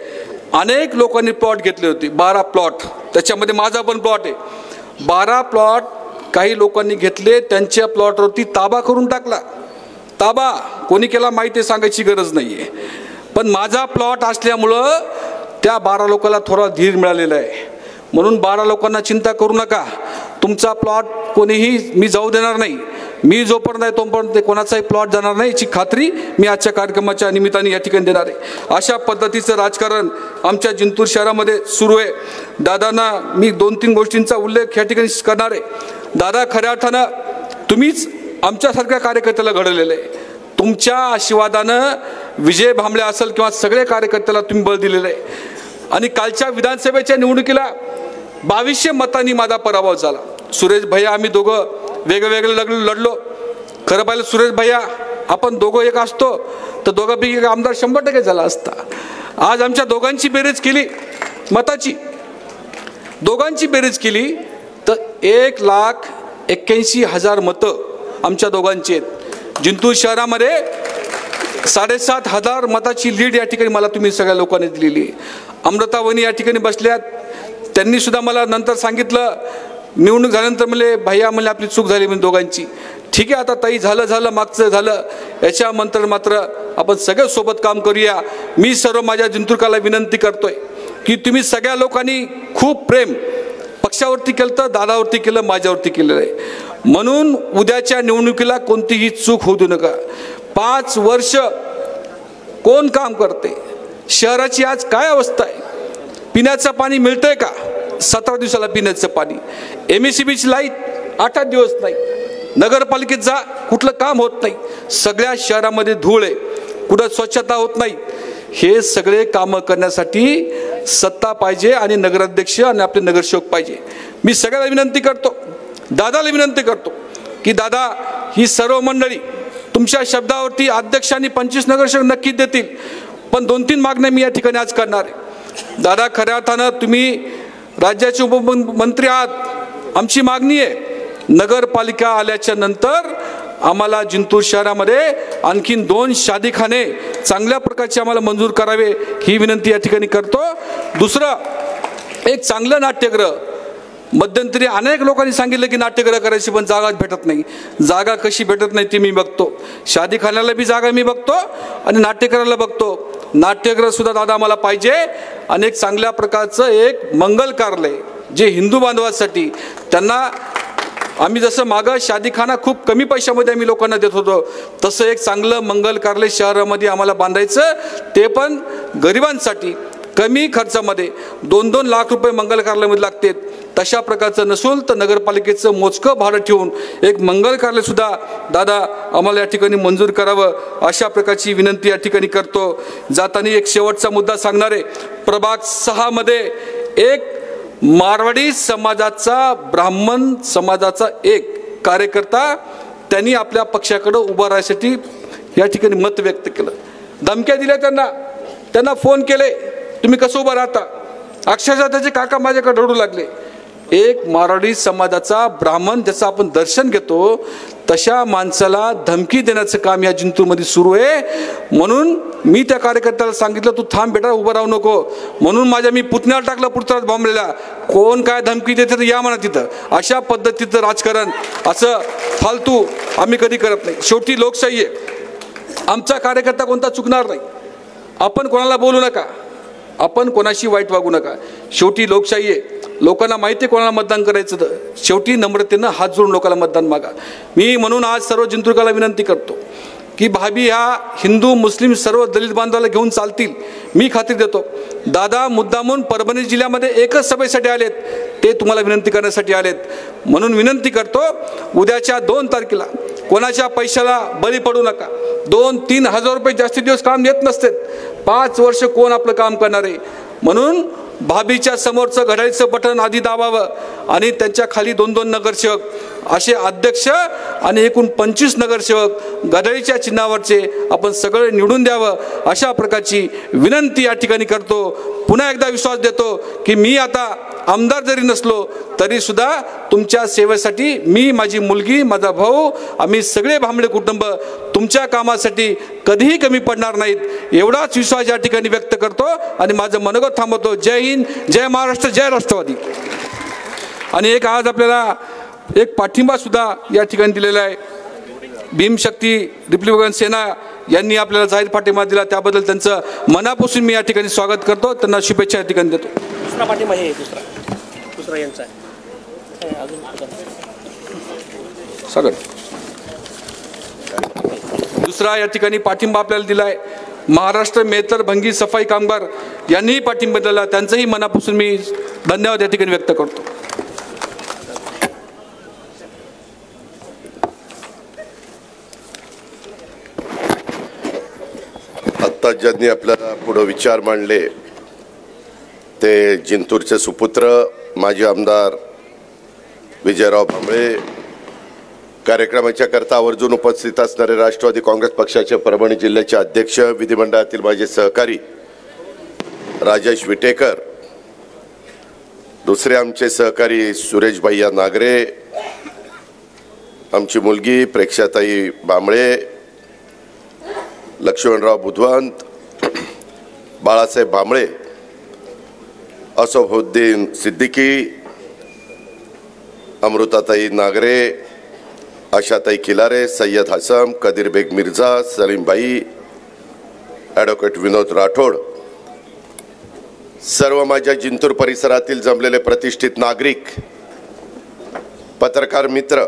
अनेक लोकांनी प्लॉट घेतले होते. 12 प्लॉट, त्याच्यामध्ये माझा पण प्लॉट आहे. 12 प्लॉट काही लोकांनी घेतले, त्यांच्या प्लॉटवरती ताबा करून टाकला. ताबा कोणी केला माहिती सांगायची गरज नाही आहे, पण माझा प्लॉट असल्यामुळं त्या 12 लोकांना थोडा धीर मिळालेला आहे. म्हणून 12 लोकांना चिंता करू नका, तुमचा प्लॉट कोणीही मी जाऊ देणार नाही. मी जोपर्यंत आहे तोपर्यंत कोणाचाही प्लॉट जाणार नाही याची खात्री मी आजच्या कार्यक्रमाच्या निमित्ताने या ठिकाणी देणार आहे. अशा पद्धतीचं राजकारण आमच्या जिंतूर शहरामध्ये सुरू आहे. दादांना मी 2-3 गोष्टींचा उल्लेख या ठिकाणी करणार आहे. दादा, खऱ्या अर्थानं तुम्हीच आमच्यासारख्या कार्यकर्त्याला घडवलेलं आहे. तुमच्या आशीर्वादानं विजय भांबळे असेल किंवा सगळे कार्यकर्त्याला तुम्ही बळ दिलेलं आहे. आणि कालच्या विधानसभेच्या निवडणुकीला 2200 मतांनी माझा पराभव झाला. सुरेश भैया आम्ही दोघं वेगवेगळे लढलो. खरं पाहिलं सुरेश भैया आपण दोघं एक असतो तर दोघांपैकी एक आमदार 100% झाला असता. आज आमच्या दोघांची बेरीज केली, मताची दोघांची बेरीज केली तर 1,81,000 मतं आमच्या दोघांची आहेत. जिंतूर शहरामध्ये 7,500 मताची लीड या ठिकाणी मला तुम्ही सगळ्या लोकांनी दिलेली. अमृता वहिनी या ठिकाणी बसल्यात, त्यांनी सुद्धा मला नंतर सांगितलं निवडणूक झाल्यानंतर म्हणले भैया म्हणले आपली चूक झाली म्हणजे दोघांची. ठीक आहे, आता ताई झालं मागचं झालं, याच्यानंतर मात्र आपण सगळे सोबत काम करूया. मी सर्व माझ्या जिंतूरकराला विनंती करतोय की तुम्ही सगळ्या लोकांनी खूप प्रेम पक्षावरती केलं तर दादावरती केलं, माझ्यावरती केलेलं आहे. म्हणून उद्याच्या निवडणुकीला कोणतीही चूक होऊ देऊ नका. 5 वर्ष कोण काम करते? शहराची आज काय अवस्था आहे? पिण्याचं पाणी मिळतंय का? 17 दिवसाला पिण्याचं पाणी. MSCBची लाईट 8 दिवस नाही. नगरपालिकेत जा, कुठलं काम होत नाही. सगळ्या शहरामध्ये धूळ आहे, कुठं स्वच्छता होत नाही. हे सगळे कामं करण्यासाठी सत्ता पाहिजे आणि नगराध्यक्ष आणि आपले नगरसेवक पाहिजे. मी सगळ्याला विनंती करतो, दादाला विनंती करतो की दादा, ही सर्व मंडळी तुमच्या शब्दावरती अध्यक्षांनी 25 नगरसेवक नक्कीच देतील, पण 2-3 मागण्या मी या ठिकाणी आज करणार आहे. दादा, खऱ्या अर्थानं तुम्ही राज्याचे उपमंत्री आहात. आमची मागणी आहे नगरपालिका आल्याच्या नंतर आम्हाला जिंतूर शहरामध्ये आणखीन 2 शादीखाने चांगल्या प्रकारचे आम्हाला मंजूर करावे, ही विनंती या ठिकाणी करतो. दुसरं, एक चांगलं नाट्यगृह. मध्यंतरी अनेक लोकांनी सांगितलं की नाट्यगृह करायची, पण जागा भेटत नाही. जागा कशी भेटत नाही ती मी बघतो. शादीखान्याला बी जागा मी बघतो आणि नाट्यगृहाला बघतो. नाट्यगृह सुद्धा दादा आम्हाला पाहिजे आणि एक चांगल्या प्रकारचं एक मंगल कार्यालय जे हिंदू बांधवांसाठी, त्यांना आम्ही जसं मागं शादीखाना खूप कमी पैशामध्ये आम्ही लोकांना देत होतो, तसं एक चांगलं मंगल कार्यालय शहरामध्ये आम्हाला बांधायचं, ते पण गरिबांसाठी कमी खर्चामध्ये. 2-2 लाख रुपये मंगल कार्यालयामध्ये लागतात. तशा प्रकारचं नसून तर नगरपालिकेचं मोजकं भाडं ठेवून एक मंगल कार्यालय सुद्धा दादा आम्हाला या ठिकाणी मंजूर करावं, अशा प्रकारची विनंती या ठिकाणी करतो. जाताना एक शेवटचा मुद्दा सांगणार आहे. प्रभाग 6 मध्ये एक मारवाडी समाजाचा, ब्राह्मण समाजाचा एक कार्यकर्ता त्यांनी आपल्या पक्षाकडे उभा राहण्यासाठी या ठिकाणी मत व्यक्त केलं. धमक्या दिल्या, त्यांना फोन केले, तुम्ही कसं उभं राहता? अक्षरशः त्याचे काका माझ्याकडे रडू लागले. एक मारवाडी समाजाचा ब्राह्मण ज्याचं आपण दर्शन घेतो तशा माणसाला धमकी देण्याचं काम या जिंतूरमध्ये सुरू आहे. म्हणून मी त्या कार्यकर्त्याला सांगितलं, तू थांब बेटा, उभं राहू नको. म्हणून मी पुतण्याला टाकलं पुरताच बॉम्बलेला. कोण काय धमकी देते तर या म्हणा तिथं. अशा पद्धतीचं राजकारण असं फालतू आम्ही कधी करत नाही. शेवटी लोकशाही आहे, आमचा कार्यकर्ता कोणता चुकणार नाही. आपण कोणाला बोलू नका, आपण कोणाशी वाईट वागू नका. शेवटी लोकशाही आहे, लोकांना माहिती आहे कोणाला मतदान करायचं. तर शेवटी नम्रतेनं हात जोडून लोकांना मतदान मागा. मी म्हणून आज सर्व जिंतूरकराला विनंती करतो की भाभी ह्या हिंदू मुस्लिम सर्व दलित बांधवाला घेऊन चालतील, मी खात्री देतो. दादा मुद्दामून परभणी जिल्ह्यामध्ये एकच सभेसाठी आलेत, ते तुम्हाला विनंती करण्यासाठी आलेत. म्हणून विनंती करतो, उद्याच्या 2 तारखेला कोणाच्या पैशाला बळी पडू नका. 2-3 हजार रुपये जास्तीत दिवस काम येत नसते, 5 वर्ष कोण आपलं काम करणार आहे. म्हणून भाभीच्या समोरचं घड्याळीचं बटन आधी दाबावं आणि त्यांच्या खाली 2-2 नगरसेवक असे अध्यक्ष आणि एकूण 25 नगरसेवक घड्याळीच्या चिन्हावरचे आपण सगळे निवडून द्यावं, अशा प्रकारची विनंती या ठिकाणी करतो. पुन्हा एकदा विश्वास देतो की मी आता आमदार जरी नसलो तरी सुद्धा तुमच्या सेवेसाठी मी, माझी मुलगी, माझा भाऊ, आम्ही सगळे भांबळे कुटुंब तुमच्या कामासाठी कधीही कमी पडणार नाहीत, एवढाच विश्वास या ठिकाणी व्यक्त करतो आणि माझं मनोगत थांबवतो. जय हिंद, जय महाराष्ट्र, जय राष्ट्रवादी. आणि एक आज आपल्याला एक पाठिंबा सुद्धा या ठिकाणी दिलेला आहे. भीमशक्ती रिपब्लिकन सेना यांनी आपल्याला जाहीर पाठिंबा दिला, त्याबद्दल त्यांचं मनापासून मी या ठिकाणी स्वागत करतो, त्यांना शुभेच्छा या ठिकाणी देतो. दुसरा पाठिंबा हे दुसरा यांचा आहे. दुसरा या ठिकाणी पाठिंबा आपल्याला दिलाय महाराष्ट्र मेहतर भंगी सफाई कामगार यांनीही पाठिंबा दिला, त्यांचंही मनापासून मी धन्यवाद या ठिकाणी व्यक्त करतो. आत्ता ज्यांनी आपल्याला पुढे विचार मांडले ते जिंतूरचे सुपुत्र माजी आमदार विजयराव भांबळे, कार्यक्रमाच्या करता आवर्जून उपस्थित असणारे राष्ट्रवादी काँग्रेस पक्षाचे परभणी जिल्ह्याचे अध्यक्ष, विधिमंडळातील माझे सहकारी राजेश विटेकर, दुसरे आमचे सहकारी सुरेश भैया नागरे, आमची मुलगी प्रेक्षाताई भांबळे, लक्ष्मणराव बुधवंत, बाळासाहेब भांबळे, असफउद्दीन सिद्दीकी, अमृताताई नागरे, आशाताई खिलारे, सय्यद हसम, कदीर बेग मिर्झा, सलीम भाई, ॲडव्होकेट विनोद राठोड, सर्व माझ्या जिंतूर परिसरातील जमलेले प्रतिष्ठित नागरिक, पत्रकार मित्र,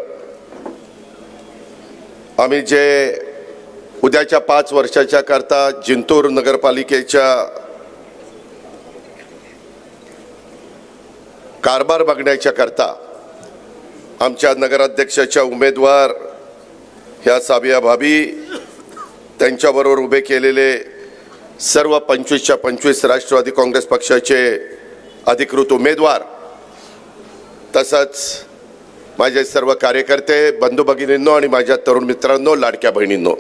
आम्ही जे उद्याच्या 5 वर्षाच्या करता जिंतूर नगरपालिकेच्या कारभार बघण्याच्या करता आमच्या नगराध्यक्षाच्या उमेदवार ह्या साबिया भाभी, त्यांच्याबरोबर उभे केलेले सर्व 25च्या 25 राष्ट्रवादी काँग्रेस पक्षाचे अधिकृत उमेदवार, तसंच माझे सर्व कार्यकर्ते, बंधू भगिनींनो आणि माझ्या तरुण मित्रांनो, लाडक्या बहिणींनो,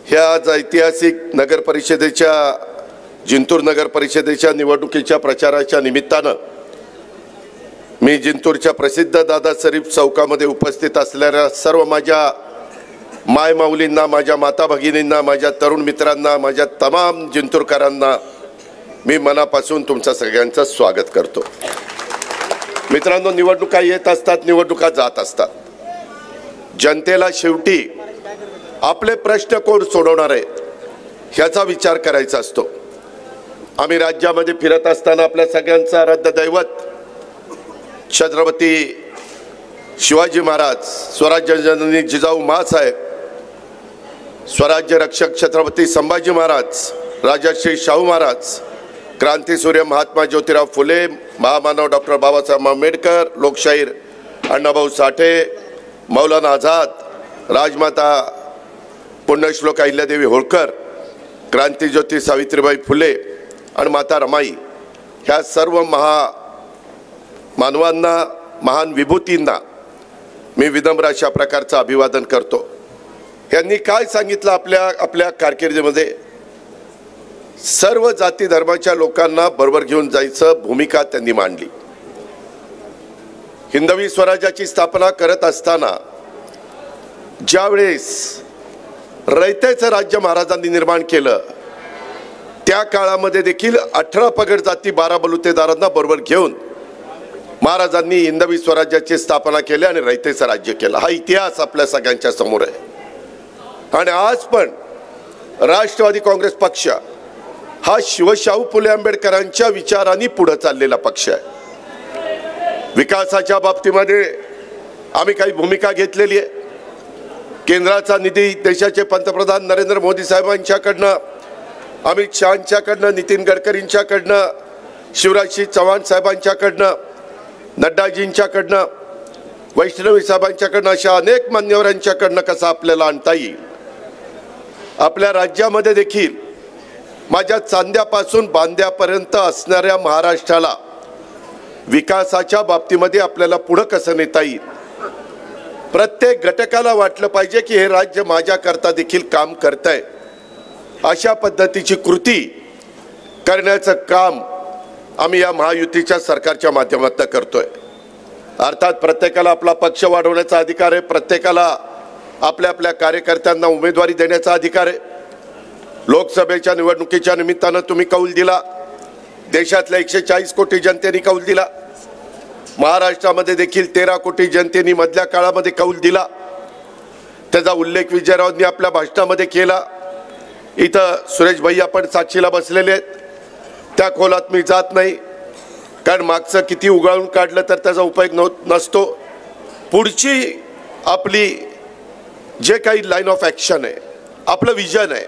ह्या आज ऐतिहासिक नगर परिषदेच्या जिंतूर नगर परिषदेच्या निवडणुकीच्या प्रचाराच्या निमित्तानं मी जिंतूरच्या प्रसिद्ध दादा शरीफ चौकामध्ये उपस्थित असलेल्या सर्व माझ्या मायमाऊलींना, माझ्या माता भगिनींना, माझ्या तरुण मित्रांना, माझ्या तमाम जिंतूरकरांना मी मनापासून तुमचं सगळ्यांचं स्वागत करतो. मित्रांनो, निवडणुका येत असतात, निवडणुका जात असतात. जनतेला शेवटी आपले प्रश्न कोण सोडवणार आहे ह्याचा विचार करायचा असतो. आम्ही राज्यामध्ये फिरत असताना आपल्या सगळ्यांचं आराध्य दैवत छत्रपती शिवाजी महाराज, स्वराज्य जननी जिजाऊ माँसाहेब, स्वराज्य रक्षक छत्रपती संभाजी महाराज, राजर्षी शाहू महाराज, क्रांतीसूर्य महात्मा ज्योतिराव फुले, महामानव डॉक्टर बाबासाहेब आंबेडकर, लोकशाहीर अण्णाभाऊ साठे, मौलाना आझाद, राजमाता पुण्यश्लोक अहिल्यादेवी होळकर, क्रांतीज्योती सावित्रीबाई फुले आणि माता रमाई, ह्या सर्व मानवांना, महान विभूतींना मी विनम्र अशा प्रकारचं अभिवादन करतो. यांनी काय सांगितलं आपल्या कारकिर्दीमध्ये, सर्व जाती धर्माच्या लोकांना बरोबर घेऊन जायचं भूमिका त्यांनी मांडली. हिंदवी स्वराज्याची स्थापना करत असताना ज्यावेळेस रयतेचं राज्य महाराजांनी निर्माण केलं, त्या काळामध्ये देखील 18 पगड जाती 12 बलुतेदारांना बरोबर घेऊन महाराजांनी हिंदवी स्वराज्याची स्थापना केली आणि रयतेचं राज्य केलं. हा इतिहास आपल्या सगळ्यांच्या समोर आहे. आणि आज पण राष्ट्रवादी काँग्रेस पक्ष हा शिवशाहू फुले आंबेडकरांच्या विचारांनी पुढे चाललेला पक्ष आहे. विकासाच्या बाबतीमध्ये आम्ही काही भूमिका घेतलेली आहे. केंद्राचा निधी देशाचे पंतप्रधान नरेंद्र मोदी साहेबांच्याकडनं, अमित शहांच्याकडनं, नितीन गडकरींच्याकडनं, शिवराजसिंह चौहान साहेबांच्याकडनं, नड्डाजींच्याकडनं, वैष्णवी साहेबांच्याकडनं, अशा अनेक मान्यवरांच्याकडनं कसा आपल्याला आणता येईल. आपल्या राज्यामध्ये देखील माझ्या चांद्यापासून बांद्यापर्यंत असणाऱ्या महाराष्ट्राला विकासाच्या बाबतीमध्ये आपल्याला पुढं कसं नेता येईल. प्रत्येक घटकाला वाटलं पाहिजे की हे राज्य माझ्याकरता देखील काम करतंय. अशा पद्धतीची कृती करण्याचं काम आम्ही या महायुतीच्या सरकारच्या माध्यमातून करतोय. अर्थात प्रत्येकाला आपला पक्ष वाढवण्याचा अधिकार आहे, प्रत्येकाला आपल्या आपल्या कार्यकर्त्यांना उमेदवारी देण्याचा अधिकार आहे. लोकसभेच्या निवडणुकीच्या निमित्तानं तुम्ही कौल दिला, देशातल्या 140 कोटी जनतेने कौल दिला, महाराष्ट्रामध्ये देखील 13 कोटी जनतेने मधल्या काळामध्ये कौल दिला. त्याचा उल्लेख विजयरावांनी आपल्या भाषणामध्ये केला. इथं सुरेश भैया पण साक्षीला बसलेले आहेत, त्या खोलात मी जात नाही, कारण मागचं किती उगाळून काढलं तर त्याचा उपयोग नसतो. पुढची आपली जे काही लाईन ऑफ ॲक्शन आहे, आपलं विजन आहे,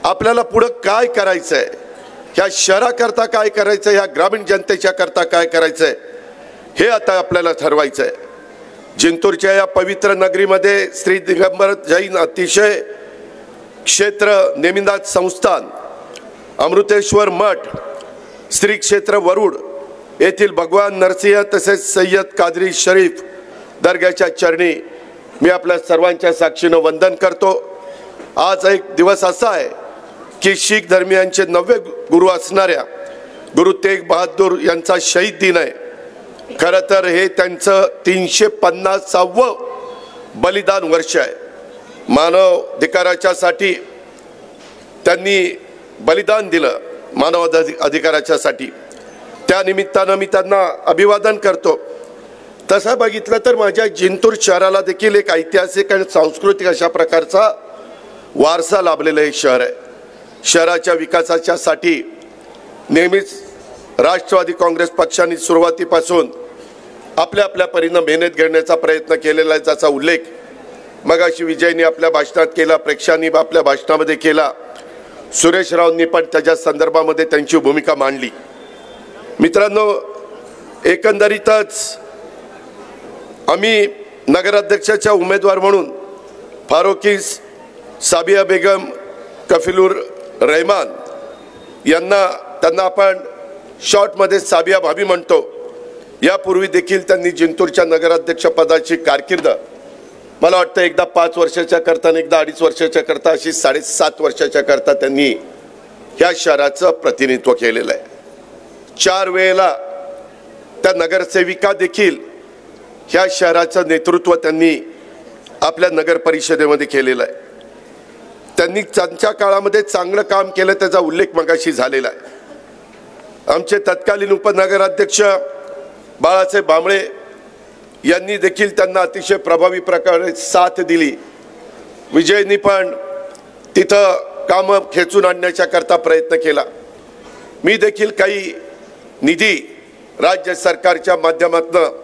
आपल्याला पुढं काय करायचं आहे, ह्या शहराकरता काय करायचं आहे, ह्या ग्रामीण जनतेच्या करता काय करायचं आहे, हे आता आपल्याला ठरवायचं आहे. जिंतूरच्या या पवित्र नगरीमध्ये श्री दिगंबर जैन अतिशय क्षेत्र नेमिनाथ संस्थान, अमृतेश्वर मठ, श्री क्षेत्र वरुड येथील भगवान नरसिंह तसेच सय्यद कादरी शरीफ दर्ग्याच्या चरणी मी आपल्या सर्वांच्या साक्षीनं वंदन करतो. आज एक दिवस असा आहे की शीख धर्मियांचे 9वे गुरु असणाऱ्या गुरु तेग बहादूर यांचा शहीद दिन आहे. खरं तर हे त्यांचं 350वे बलिदान वर्ष आहे. मानवाधिकाराच्यासाठी त्यांनी बलिदान दिलं, मानव अधिकाराच्यासाठी. त्या निमित्तानं मी त्यांना अभिवादन करतो. तसं बघितलं तर माझ्या जिंतूर शहराला देखील एक ऐतिहासिक आणि सांस्कृतिक अशा प्रकारचा वारसा लाभलेलं हे शहर आहे. शहराच्या विकासाच्यासाठी नेहमीच राष्ट्रवादी काँग्रेस पक्षाने सुरुवातीपासून आपल्या आपल्या परीनं मेहनत घेण्याचा प्रयत्न केलेला आहे, ज्याचा उल्लेख मगाशी विजयनी आपल्या भाषणात केला, प्रेक्षांनी आपल्या भाषणामध्ये केला, सुरेश रावांनी पण त्याच्या संदर्भामध्ये त्यांची भूमिका मांडली. मित्रांनो, एकंदरीतच आम्ही नगराध्यक्षाच्या उमेदवार म्हणून फारुकी साबिया बेगम कफिलुर रहमान त्यांना आपण शॉर्टमध्ये साबिया भाभी म्हणतो. यापूर्वी देखील त्यांनी जिंतूरच्या नगराध्यक्ष पदाची कारकीर्द मला वाटतं एकदा 5 वर्षाच्या करता आणि एकदा 2.5 वर्षाच्या करता अशी 7.5 वर्षाच्या करता त्यांनी ह्या शहराचं प्रतिनिधित्व केलेलं आहे. 4 वेळेला त्या नगरसेविका देखील ह्या शहराचं नेतृत्व त्यांनी आपल्या नगर परिषदेमध्ये केलेलं आहे. त्यांनी त्यांच्या काळामध्ये चांगलं काम केलं, त्याचा उल्लेख मगाशी झालेला आहे. आमचे तत्कालीन उपनगराध्यक्ष बाळासाहेब भांबळे यांनी देखील त्यांना अतिशय प्रभावी प्रकारे साथ दिली. विजयनी पण तिथं कामं खेचून आणण्याच्या करता प्रयत्न केला. मी देखील काही निधी राज्य सरकारच्या माध्यमातून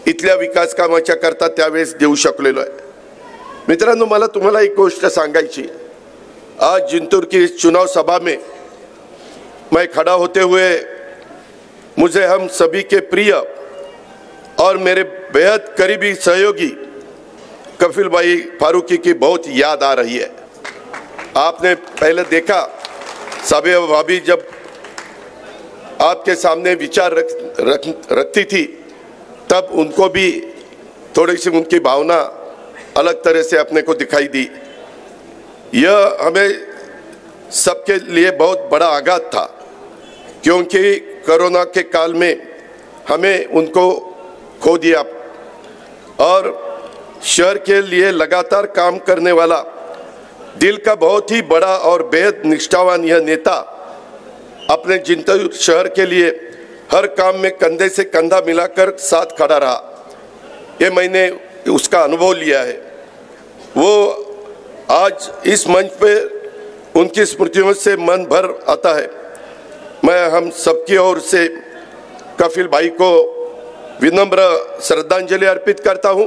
इथल्या विकास कामाच्या करता त्यावेळेस देऊ शकलेलो आहे. मित्रांनो, मला तुम्हाला एक गोष्ट सांगायची. आज जिंतूर की चुनाव सभा में मैं खड़ा होते हुए मुझे हम सभी के प्रिय और मेरे बेहद करीबी सहयोगी कफिल भाई फारूकी की बहुत याद आ रही है. आपने पहले देखा साबिया भाभी जब आपके सामने विचार रखती थी, तब उनको भी थोड़ी सी उनकी भावना अलग तरह से अपने को दिखाई दी. यह हमें सबके लिए बहुत बड़ा आघात था, क्योंकि कोरोना के काल में हमें उनको खो दिया और शहर के लिए लगातार काम करने वाला दिल का बहुत ही बड़ा और बेहद निष्ठावान यह नेता अपने जिंतूर शहर के लिए हर काम में कंधे से कंधा मिलाकर साथ खड़ा रहा. ये मैंने उसका अनुभव लिया है. वो आज इस मंच पे उनकी स्मृतियों से मन भर आता है. मैं हम सबकी ओर से कफिल भाई को विनम्र श्रद्धांजलि अर्पित करता हूं.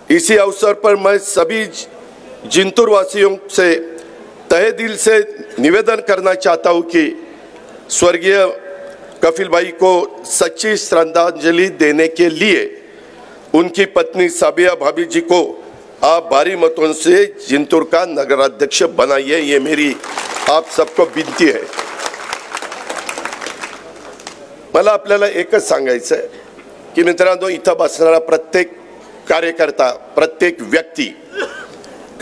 इसी अवसर पर मैं सभी जिंतूर वासियों से तहे दिल से निवेदन करना चाहता हूं कि स्वर्गीय कफिल भाई को सच्ची श्रद्धांजलि देने के लिए उनकी पत्नी साबिया भाभी जी को आप भारी मतों से जिंतूर का नगराध्यक्ष बनाइए, ये मेरी आप सबको विनंती है। मला आपल्याला एकच सांगायचं आहे की मित्रांनो, इथं बसणारा प्रत्येक कार्यकर्ता, प्रत्येक व्यक्ती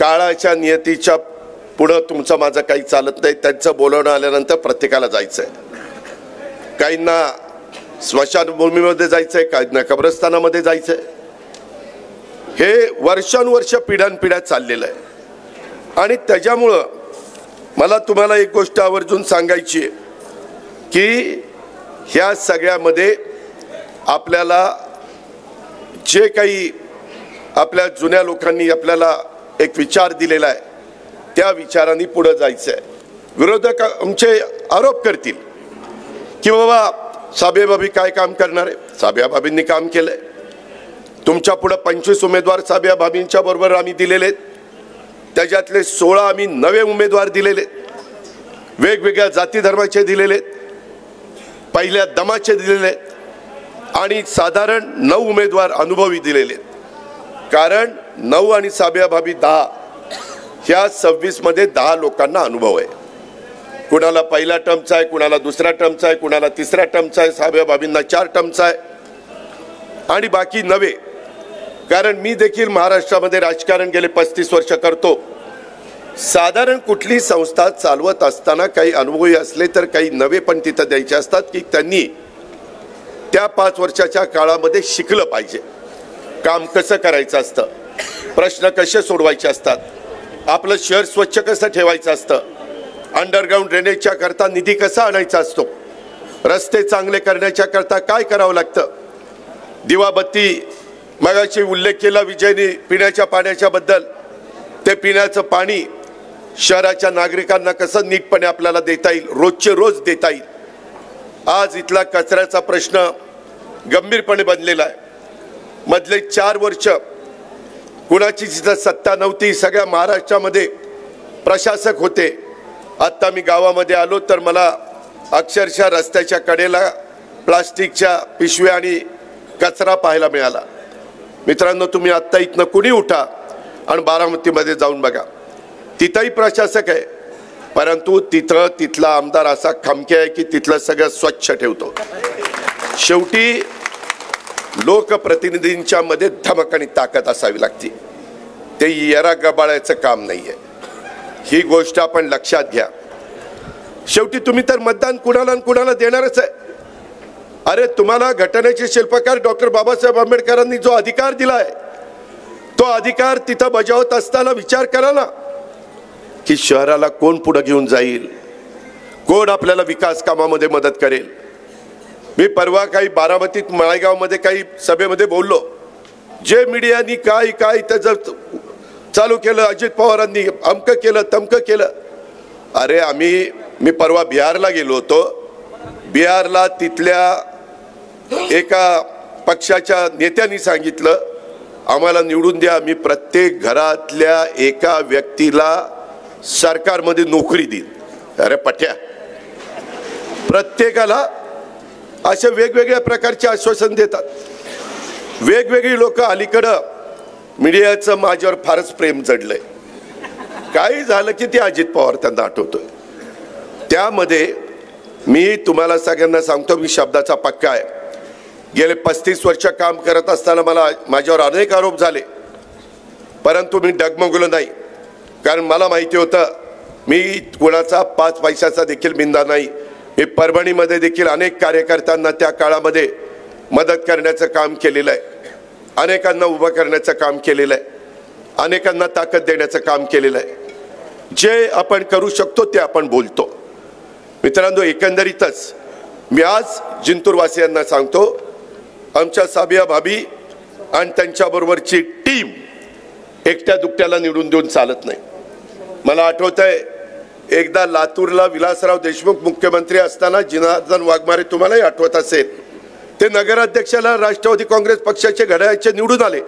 काळाच्या नियतीच्या पुढे तुमचं माझं काही चालत नाही। त्यांचं बोलणं आल्यानंतर प्रत्येकाला जायचं आहे, काहींना स्मशानभूमीमध्ये जायचं आहे, काहींना कब्रस्तानामध्ये जायचं आहे। हे वर्षानुवर्ष पिढ्यानपिढ्या चाललेलं आहे आणि त्याच्यामुळं मला तुम्हाला एक गोष्ट आवर्जून सांगायची आहे की ह्या सगळ्यामध्ये आपल्याला जे काही आपल्या जुन्या लोकांनी आपल्याला एक विचार दिलेला आहे त्या विचारांनी पुढे जायचं आहे। विरोधक आमचे आरोप करतील की बाबा साबिया भाभी काय काम करणार आहे। साबिया भाभींनी काम केलंय, तुमच्या पुढे 25 उमेदवार साबिया भाभींच्या बरोबर आम्ही दिलेले, त्याच्यातले 16 आम्ही नवे उमेदवार दिलेले, वेगवेगळ्या जाती धर्माचे दिलेले, पहिल्या दमाचे दिलेले आणि साधारण 9 उमेदवार अनुभवी दिलेले। कारण 9 आणि साबिया भाभी 10, ह्या 26 मध्ये 10 लोकांना अनुभव आहे। कुणाला पहिला टर्मचा आहे, कुणाला दुसरा टर्मचा आहे, कुणाला तिसरा टर्मचा आहे, साबिया भाभींना 4 टर्मचा आहे आणि बाकी नवे। कारण मी देखील महाराष्ट्रामध्ये राजकारण गेले 35 वर्ष करतो। साधारण कुठली संस्था चालवत असताना काही अनुभवी असले तर काही नवे पण तिथे द्यायचे असतात की त्यांनी त्या 5 वर्षाच्या काळामध्ये शिकलं पाहिजे, काम कसं करायचं असतं, प्रश्न कसे सोडवायचे असतात, आपलं शहर स्वच्छ कसं ठेवायचं असतं, अंडरग्राउंड ड्रेनेजच्या करता निधी कसा आणायचा असतो, रस्ते चांगले करण्याच्या करता काय करावं लागतं, दिवाबत्ती मगाशी उल्लेख केला विजयने पिण्याच्या पाण्याच्या बद्दल, ते पिण्याचं पाणी शहराच्या नागरिकांना कसं नीटपणे आपल्याला देता येईल, रोजचे रोज देता येईल। आज इथला कचऱ्याचा प्रश्न गंभीरपणे बनलेला आहे। मधले 4 वर्ष कुणाची जिथं सत्ता नव्हती, सगळ्या महाराष्ट्रामध्ये प्रशासक होते। आता मी गावामध्ये आलो तर मला अक्षरशः रस्त्याच्या कडेला प्लास्टिकच्या पिशव्या आणि कचरा पाहायला मिळाला। मित्रांनो, तुम्ही आत्ता इथनं कुणी उठा आणि बारामतीमध्ये जाऊन बघा, तिथंही प्रशासक आहे, परंतु तिथला आमदार असा खमके आहे की तिथलं सगळं स्वच्छ ठेवतो। शेवटी लोकप्रतिनिधींच्या मध्ये धमक आणि ताकद असावी लागते, ते येरा गबाळाचं काम नाहीये, ही गोष्ट आपण लक्षात घ्या। शेवटी तुम्ही तर मतदान कुणाला देणारच आहे। अरे तुम्हाला घटनेचे शिल्पकार डॉक्टर बाबासाहेब आंबेडकरांनी जो अधिकार दिलाय तो अधिकार तिथं बजावत असताना विचार करा ना की शहराला कोण पुढे घेऊन जाईल, कोण आपल्याला विकास कामामध्ये मदत करेल। मी परवा काही बारामतीत माळेगावमध्ये काही सभेमध्ये बोललो, जे मीडियानी काय त्याचं चालू केलं, अजित पवारांनी अमकं केलं तमकं केलं। अरे मी परवा बिहारला गेलो होतो, बिहारला तिथल्या एका पक्षाच्या नेत्यांनी सांगितलं आम्हाला निवडून द्या, मी प्रत्येक घरातल्या एका व्यक्तीला सरकारमध्ये नोकरी देईन। अरे पट्या, प्रत्येकाला असे वेगवेगळ्या प्रकारचे आश्वासन देतात वेगवेगळी लोक। अलीकडं मीडियाचं माझ्यावर फारच प्रेम जडलंय, काही झालं की ते अजित पवार त्यांना आठवतोय। त्यामध्ये मी तुम्हाला सगळ्यांना सांगतो, मी शब्दाचा पक्का आहे। गेले 35 वर्ष काम करत असताना माझ्यावर अनेक आरोप झाले, परंतु मी डगमगलो नाही, कारण मला माहिती होतं मी कोणाचा 5 पैशाचा देखील बिंदा नाही। मी परभणीमध्ये देखील अनेक कार्यकर्त्यांना त्या काळामध्ये मदत करण्याचं काम केलेलं आहे, अनेकांना उभं करण्याचं काम केलेलं आहे, अनेकांना ताकद देण्याचं काम केलेलं आहे। जे आपण करू शकतो ते आपण बोलतो। मित्रांनो, एकंदरीतच मी आज जिंतूरवासियांना सांगतो, आमच्या साबिया भाभी आणि त्यांच्याबरोबरची टीम एकट्या दुकट्याला निवडून देऊन चालत नाही। मला आठवतंय एकदा लातूरला विलासराव देशमुख मुख्यमंत्री असताना जनार्दन वाघमारे, तुम्हालाही आठवत असेल, ते नगराध्यक्षाला राष्ट्रवादी काँग्रेस पक्षाचे घड्याळाचे निवडून आले,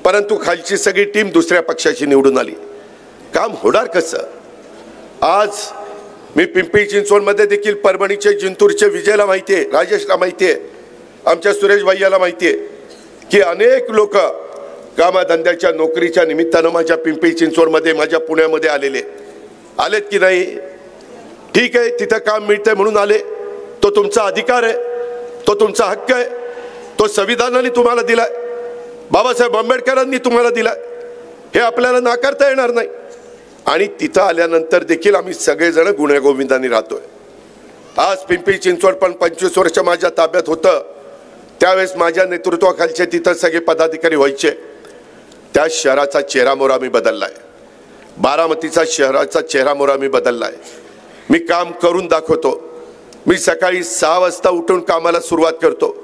परंतु खालची सगळी टीम दुसऱ्या पक्षाची निवडून आली. काम होणार कसं? आज मी पिंपरी चिंचवडमध्ये देखील परभणीचे जिंतूरचे विजयला माहिती आहे, राजेशला माहिती आहे, आमच्या सुरेश भैयाला माहिती आहे की अनेक लोक कामाधंद्याच्या नोकरीच्या निमित्तानं माझ्या पिंपरी चिंचवडमध्ये माझ्या पुण्यामध्ये आलेत की नाही? ठीक आहे, तिथं काम मिळतंय म्हणून आले, तो तुमचा अधिकार आहे, तो तुमचा हक्क आहे, तो संविधानाने तुम्हाला दिलाय, बाबासाहेब आंबेडकरांनी तुम्हाला दिलाय, हे आपल्याला नाकारता येणार नाही. आणि तिथं आल्यानंतर देखील आम्ही सगळेजण गुण्यागोविंदाने राहतोय. आज पिंपरी चिंचवड पण 25 वर्ष माझ्या ताब्यात होतं, त्यावेळेस माझ्या नेतृत्वाखालचे तिथं सगळे पदाधिकारी व्हायचे. त्या शहराचा चेहरामोहरा मी बदललाय, बारामतीचा शहराचा चेहरामोहरा मी बदललाय. मी काम करून दाखवतो. मी सकाळी 6 वाजता उठून कामाला सुरुवात करतो.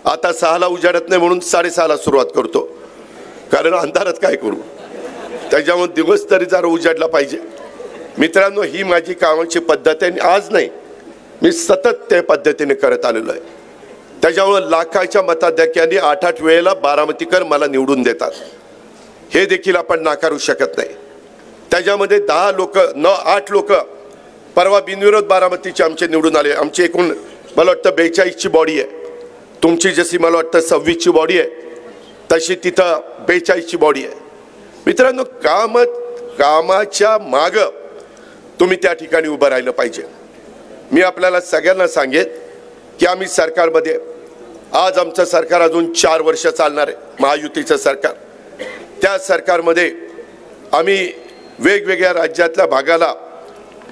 आता 6ला उजाडत नाही म्हणून 6:30ला सुरुवात करतो, कारण अंधारात काय करू, त्याच्यामुळे दिवस तरी जरा उजाडला पाहिजे. मित्रांनो, ही माझी कामाची पद्धत आहे. आज नाही, मी सतत त्या पद्धतीने करत आलेलो आहे. त्याच्यामुळे लाखाच्या मताधिक्याने 8-8 वेळेला बारामतीकर मला निवडून देतात, हे देखील आपण नाकारू शकत नाही. त्याच्यामध्ये 10 लोक 8 लोक परवा बिनविरोध बारामतीचे आमचे निवडून आले. आमची एकूण मला वाटतं 42ची बॉडी आहे. तुमची जशी मला वाटतं 26ची बॉडी आहे, तशी तिथं 42ची बॉडी आहे. मित्रांनो, कामाच्या माग तुम्ही त्या ठिकाणी उभं राहिलं पाहिजे. मी आपल्याला सगळ्यांना सांगेन की आम्ही सरकारमध्ये, आज आमचं सरकार अजून 4 वर्ष चालणार आहे, महायुतीचं सरकार. त्या सरकारमध्ये आम्ही वेगवेगळ्या राज्यातल्या भागाला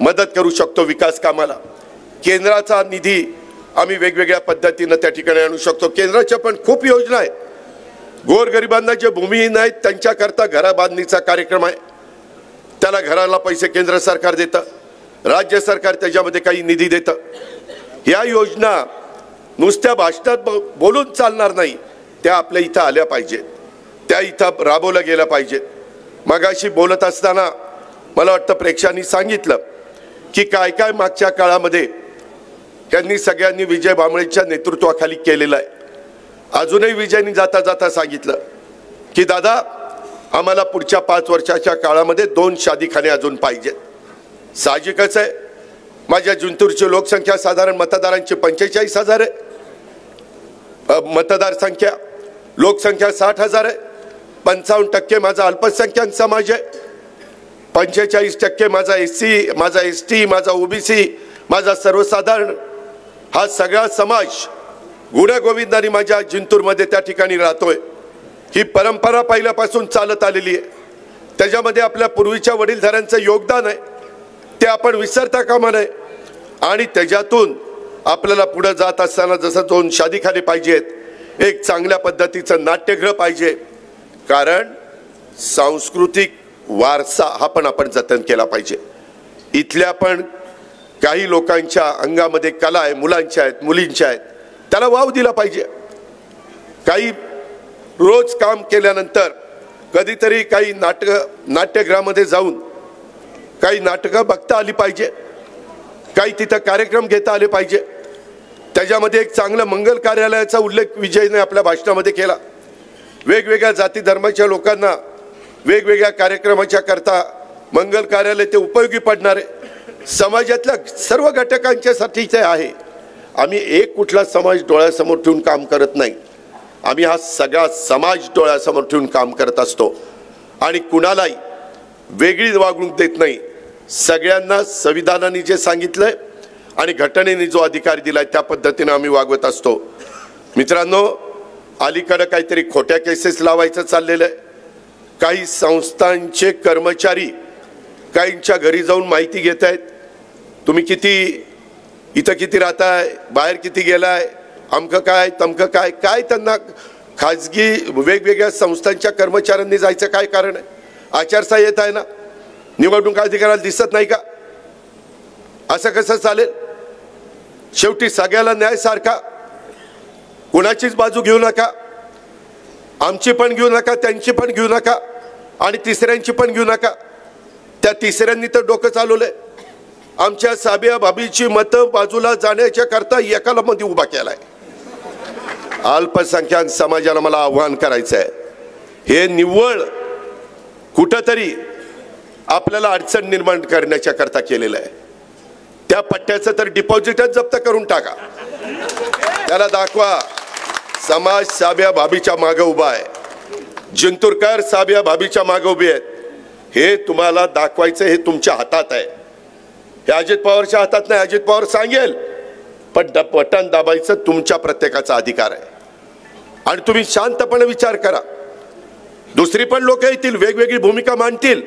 मदत करू शकतो विकास कामाला. केंद्राचा निधी आम्ही वेगवेगळ्या पद्धतीनं त्या ठिकाणी आणू शकतो. केंद्राच्या पण खूप योजना आहेत. गोरगरिबांना जे भूमिहीन आहेत त्यांच्याकरता घरा बांधणीचा कार्यक्रम आहे, त्याला घराला पैसे केंद्र सरकार देतं, राज्य सरकार त्याच्यामध्ये काही निधी देतं. या योजना नुसत्या भाषणात बोलून चालणार नाही, त्या आपल्या इथं आल्या पाहिजेत, त्या इथं राबवल्या गेल्या पाहिजेत. मगाशी बोलत असताना मला वाटतं प्रेक्षकांनी सांगितलं की काय काय मागच्या काळामध्ये त्यांनी सगळ्यांनी विजय भांबळेच्या नेतृत्वाखाली केलेलं आहे. अजूनही विजयनी जाता जाता सांगितलं की दादा, आम्हाला पुढच्या 5 वर्षाच्या काळामध्ये 2 शादीखाने अजून पाहिजेत. साहजिकच आहे, माझ्या जिंतूरची लोकसंख्या साधारण मतदारांची 45,000 आहे, मतदारसंख्या लोकसंख्या 60,000 आहे. 55% माझा अल्पसंख्याक समाज आहे, 45% माझा SC, माझा ST, माझा OBC, माझा सर्वसाधारण, हा सगळा समाज गुण्यागोविंदाने माझ्या जिंतूरमध्ये त्या ठिकाणी राहतोय. ही परंपरा पहिल्यापासून चालत आलेली आहे. त्याच्यामध्ये आपल्या पूर्वीच्या वडीलधाऱ्यांचं योगदान आहे, ते आपण विसरता कामा नये. आणि त्याच्यातून आपल्याला पुढे जात असताना जसं 2 शादीखाने पाहिजेत, एक चांगल्या पद्धतीचं नाट्यगृह पाहिजे, कारण सांस्कृतिक वारसा हा पण आपण जतन केला पाहिजे. इथल्या पण काही लोकांच्या अंगामध्ये कला आहे, मुलांच्या आहेत, मुलींच्या आहेत, त्याला वाव दिला पाहिजे. काही रोज काम केल्यानंतर कधीतरी काही नाट्यगृहामध्ये जाऊन काही नाटकं बघता आली पाहिजे, काही तिथं कार्यक्रम घेता आले पाहिजे. त्याच्यामध्ये एक चांगलं मंगल कार्यालयाचा उल्लेख विजयने आपल्या भाषणामध्ये केला. वेगवेगळ्या जाती धर्माच्या लोकांना वेगवेगळ्या कार्यक्रमाच्या करता मंगल कार्यालय ते उपयोगी पडणारे, समाजातल्या सर्व घटकांच्यासाठी ते आहे. आम्ही एक कुठला समाज डोळ्यासमोर ठेवून काम करत नाही, आम्ही हा सगळा समाज डोळ्यासमोर ठेवून काम करत असतो. आणि कुणालाही वेगळी वागणूक देत नाही. सगळ्यांना संविधानाने जे सांगितलंय आणि घटनेने जो अधिकार दिलाय त्या पद्धतीने आम्ही वागवत असतो. मित्रांनो, अलीकडे काहीतरी खोट्या केसेस लावायचं चाललेलं आहे. काही संस्थांचे कर्मचारी काहींच्या घरी जाऊन माहिती घेत आहेत, तुम्ही इथं किती राहताय, बाहेर किती गेलाय, अमकं काय तमकं काय. काय त्यांना खाजगी वेगवेगळ्या संस्थांच्या कर्मचाऱ्यांनी जायचं काय कारण आहे? आचारसंहिता आहे ना, निवडणूक अधिकाऱ्याला दिसत नाही का? असं कसं चालेल? शेवटी सगळ्याला न्याय सारखा, कुणाचीच बाजू घेऊ नका, आमची पण घेऊ नका, त्यांची पण घेऊ नका आणि तिसऱ्यांची पण घेऊ नका. त्या तिसऱ्यांनी तर डोकं चालवलंय. आमच्या साबिया भाभीची मतं बाजूला जाण्याच्या करता एकाला मध्ये उभा केलाय. अल्पसंख्याक समाजाला मला आव्हान करायचं आहे, हे निव्वळ कुठंतरी आपल्याला अडचण निर्माण करण्याच्या करता केलेलं आहे. त्या पट्ट्याचं तर डिपॉझिटच जप्त करून टाका. त्याला दाखवा समाज साबिया भाभीच्या मागे उभा आहे, जिंतूरकर साबिया भाभीच्या मागे उभे आहेत. हे तुम्हाला दाखवायचं, हे तुमच्या हातात आहे. हे अजित पवारच्या हातात नाही. अजित पवार सांगेल, पण बटन दाबायचं तुमच्या प्रत्येकाचा अधिकार आहे. आणि तुम्ही शांतपणे विचार करा. दुसरी पण लोक येतील, वेगवेगळी भूमिका मांडतील,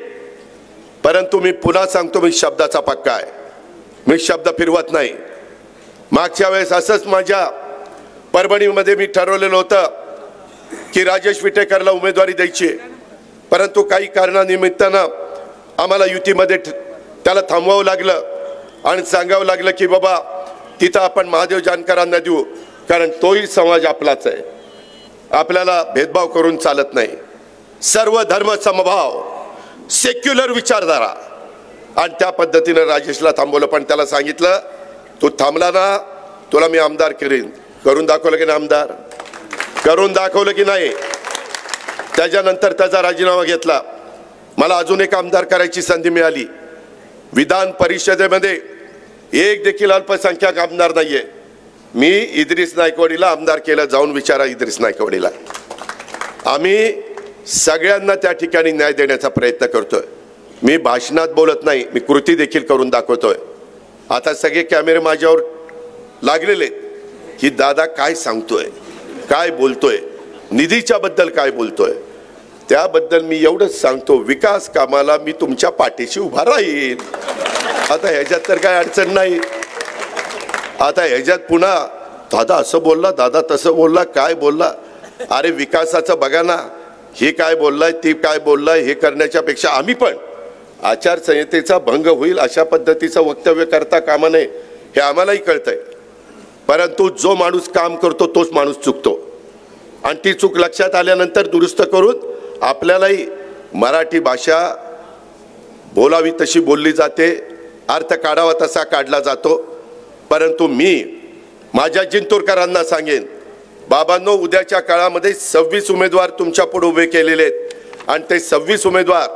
परंतु मी पुन्हा सांगतो, मी शब्दाचा पक्का आहे. मी शब्द फिरवत नाही. मागच्या वेळेस असंच माझ्या परभणीमध्ये मी ठरवलेलं होतं की राजेश विटेकरला उमेदवारी द्यायची, परंतु काही कारणानिमित्तानं आम्हाला युतीमध्ये त्याला थांबवावं लागलं आणि सांगावं लागलं की बाबा तिथं आपण महादेव जानकरांना देऊ, कारण तोही समाज आपलाच आहे. आपल्याला भेदभाव करून चालत नाही. सर्व धर्म समभाव, सेक्युलर विचारधारा, आणि त्या पद्धतीनं राजेशला थांबवलं. पण त्याला सांगितलं, तू थांबला ना, तुला मी आमदार करीन. करून दाखवलं की नाही आमदार? करून दाखवलं की नाही? त्याच्यानंतर त्याचा राजीनामा घेतला. मला अजून एक आमदार करायची संधी मिळाली. विधान परिषदेमध्ये एक देखील अल्पसंख्याक आमदार नाहीये. मी इद्रिस नायकवडीला आमदार केलं. जाऊन विचारा इद्रिस नायकवडीला. आम्ही सगळ्यांना त्या ठिकाणी न्याय देण्याचा प्रयत्न करतोय. मी भाषणात बोलत नाही, मी कृती देखील करून दाखवतोय. आता सगळे कॅमेरे माझ्यावर लागलेले की दादा काय सांगतोय, काय बोलतोय, निधीच्या बद्दल काय बोलतोय. त्याबद्दल मी एवढंच सांगतो, विकास कामाला मी तुमच्या पाठीशी उभा राहील. आता ह्याच्यात तर काय अडचण नाही. आता ह्याच्यात पुन्हा दादा असं बोलला, दादा तसं बोलला, काय बोलला. अरे विकासाचं बघा ना, हे काय बोललाय, ती काय बोललाय, हे करण्याच्या पेक्षा आम्ही पण आचारसंहितेचा भंग होईल अशा पद्धतीचं वक्तव्य करता कामा नये, हे आम्हालाही कळतंय. परंतु जो माणूस काम करतो तोच माणूस चुकतो, आणि ती चूक लक्षात आल्यानंतर दुरुस्त करून आपल्यालाही मराठी भाषा बोलावी तशी बोलली जाते, अर्थ काढावा तसा काढला जातो. परंतु मी माझ्या जिंतूरकरांना सांगेन, बाबांनो, उद्याच्या काळामध्ये 26 उमेदवार तुमच्या पुढे उभे केलेले आहेत, आणि ते 26 उमेदवार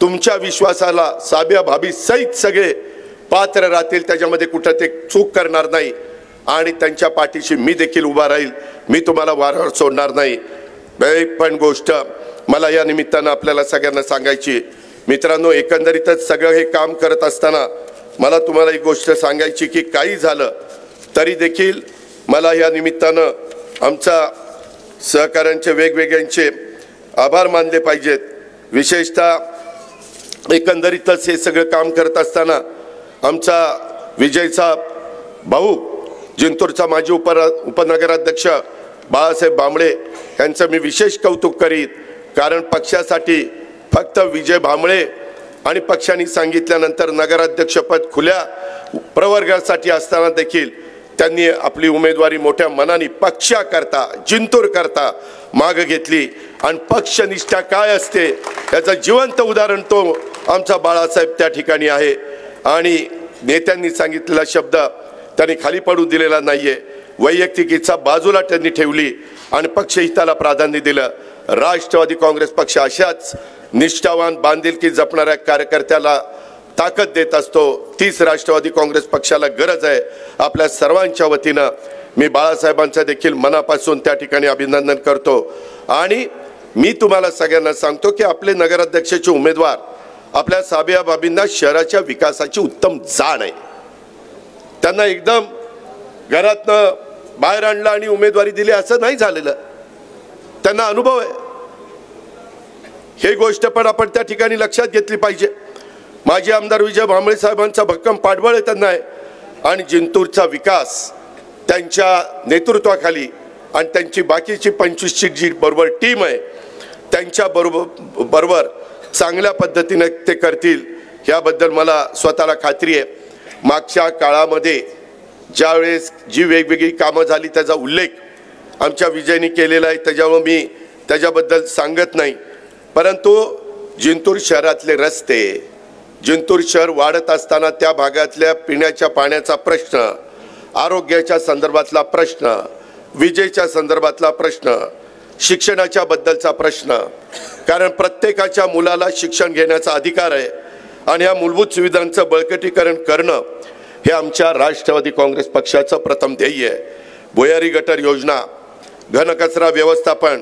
तुमच्या विश्वासाला साबिया भाभी सहित सगळे पात्र राहतील. त्याच्यामध्ये कुठं ते चूक करणार नाही, आणि त्यांच्या पाठीशी मी देखील उभा राहील. मी तुम्हाला वारंवार सोडणार नाही. एक पण गोष्ट मला या निमित्तानं आपल्याला सगळ्यांना सांगायची. मित्रांनो, एकंदरीतच सगळं हे काम करत असताना मला तुम्हाला एक गोष्ट सांगायची की काही झालं तरी देखील मला या निमित्तानं आमच्या सहकाऱ्यांचे वेगवेगळ्यांचे आभार मानले पाहिजेत. विशेषतः एकंदरीतच हे सगळं काम करत असताना आमचा विजयचा भाऊ, जिंतूरचा माजी उपनगराध्यक्ष बाळासाहेब भांबळे यांचं मी विशेष कौतुक करीत. कारण पक्षासाठी फक्त विजय भांबळे आणि पक्षाने सांगितल्यानंतर नगराध्यक्षपद खुल्या प्रवर्गासाठी असताना देखील त्यांनी आपली उमेदवारी मोठ्या मनाने पक्षाकरता, जिंतूर करता मागे घेतली. आणि पक्षनिष्ठा काय असते याचं जिवंत उदाहरण तो आमचा बाळासाहेब त्या ठिकाणी आहे. आणि नेत्यांनी सांगितलेला शब्द त्यांनी खाली पडू दिलेला नाहीये. वैयक्तिक इच्छा बाजूला त्यांनी ठेवली आणि पक्षहिताला प्राधान्य दिलं. राष्ट्रवादी काँग्रेस पक्ष अशाच निष्ठावान, बांधिलकी जपणाऱ्या कार्यकर्त्याला ताकद देत असतो. तीच राष्ट्रवादी काँग्रेस पक्षाला गरज आहे. आपल्या सर्वांच्या वतीनं मी बाळासाहेबांचं देखील मनापासून त्या ठिकाणी अभिनंदन करतो. आणि मी तुम्हाला सगळ्यांना सांगतो की आपले नगराध्यक्षाचे उमेदवार आपल्या साबिया भाभींना शहराच्या विकासाची उत्तम जाण आहे. त्यांना एकदम घरातनं बाहेर आणलं आणि उमेदवारी दिली असं नाही झालेलं. त्यांना अनुभव आहे. हे गोष्ट पण आपण त्या ठिकाणी लक्षात घेतली पाहिजे. माजी आमदार विजय भांबळे साहेबांचा भक्कम पाठबळ त्यांना आहे. आणि जिंतूरचा विकास त्यांच्या नेतृत्वाखाली आणि त्यांची बाकीची 25ची जी बरोबर टीम आहे त्यांच्या बरोबर चांगल्या पद्धतीने ते करतील याबद्दल मला स्वतःला खात्री आहे. मागच्या काळामध्ये ज्यावेळेस जी वेगवेगळी कामं झाली त्याचा उल्लेख आमच्या विजयनी केलेला आहे, त्याच्यामुळे मी त्याच्याबद्दल सांगत नाही. परंतु जिंतूर शहरातले रस्ते, जिंतूर शहर वाढत असताना त्या भागातल्या पिण्याच्या पाण्याचा प्रश्न, आरोग्याच्या संदर्भातला प्रश्न, विजेच्या संदर्भातला प्रश्न, शिक्षणाच्या बद्दलचा प्रश्न, कारण प्रत्येकाच्या मुलाला शिक्षण घेण्याचा अधिकार आहे आणि या मूलभूत सुविधांचं बळकटीकरण करणं हे आमच्या राष्ट्रवादी काँग्रेस पक्षाचं प्रथम ध्येय आहे. भुयारी गटर योजना, घनकचरा व्यवस्थापन,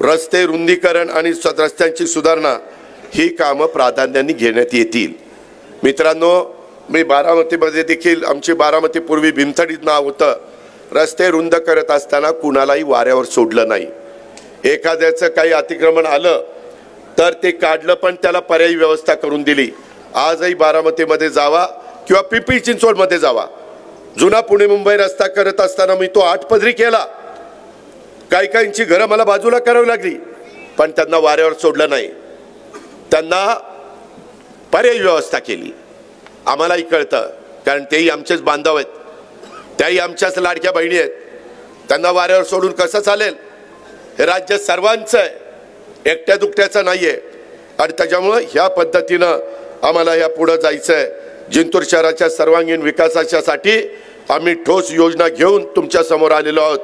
रस्ते रुंदीकरण आणि रस्त्यांची सुधारणा ही कामं प्राधान्याने घेण्यात येतील. मित्रांनो, मी बारामतीमध्ये देखील, आमची बारामती पूर्वी भीमथडीत नाव होतं, रस्ते रुंद करत असताना कुणालाही वाऱ्यावर सोडलं नाही. एखाद्याचं काही अतिक्रमण आलं तर ते काढलं, पण त्याला पर्यायी व्यवस्था करून दिली. आजही बारामतीमध्ये जावा किंवा पिंपरी चिंचवडमध्ये जावा, जुना पुणे मुंबई रस्ता करत असताना मी तो 8 पदरी केला. काही काहींची घरं मला बाजूला करावी लागली, पण त्यांना वाऱ्यावर सोडलं नाही, त्यांना पर्यायी व्यवस्था केली. आम्हालाही कळतं, कारण तेही आमचेच बांधव आहेत, त्याही आमच्याच लाडक्या बहिणी आहेत. त्यांना वाऱ्यावर सोडून कसं चालेल? हे राज्य सर्वांचं आहे, एकट्या दुकट्याचं नाही आहे. आणि त्याच्यामुळं ह्या पद्धतीनं आम्हाला या पुढं जायचं आहे. जिंतूर शहराच्या सर्वांगीण विकासासाठी आम्ही ठोस योजना घेऊन तुमच्या समोर आलेलो आहोत.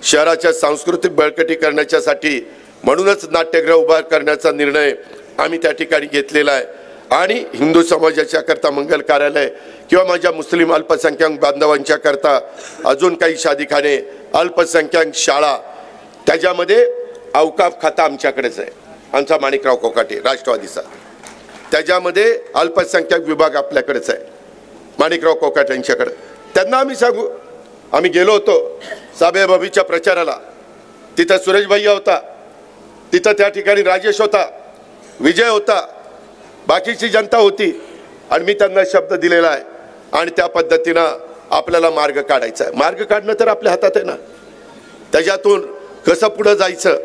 शहराच्या सांस्कृतिक बळकटीकरणासाठी म्हणूनच नाट्यगृह उभा करण्याचा निर्णय आम्ही त्या ठिकाणी घेतलेला आहे. आणि हिंदू समाजाच्या करता मंगल कार्यालय किंवा माझ्या मुस्लिम अल्पसंख्याक बांधवांच्या करता अजून काही शादीखाने, अल्पसंख्याक शाळा, त्याच्यामध्ये अवकाफ खाता आमच्याकडेच आहे, आमचा माणिकराव कोकाटे राष्ट्रवादीचा. त्याच्यामध्ये अल्पसंख्याक विभाग आपल्याकडेच आहे, माणिकराव कोकाटे यांच्याकडे. त्यांना आम्ही सांगू, आम्ही गेलो होतो साबेबाबीच्या प्रचाराला, तिथं सुरेश भैया होता, तिथं त्या ठिकाणी राजेश होता, विजय होता, बाकीची जनता होती. आणि मी त्यांना शब्द दिलेला आहे आणि त्या पद्धतीनं आपल्याला मार्ग काढायचा आहे. मार्ग काढणं तर आपल्या हातात आहे ना, त्याच्यातून कसं पुढं जायचं.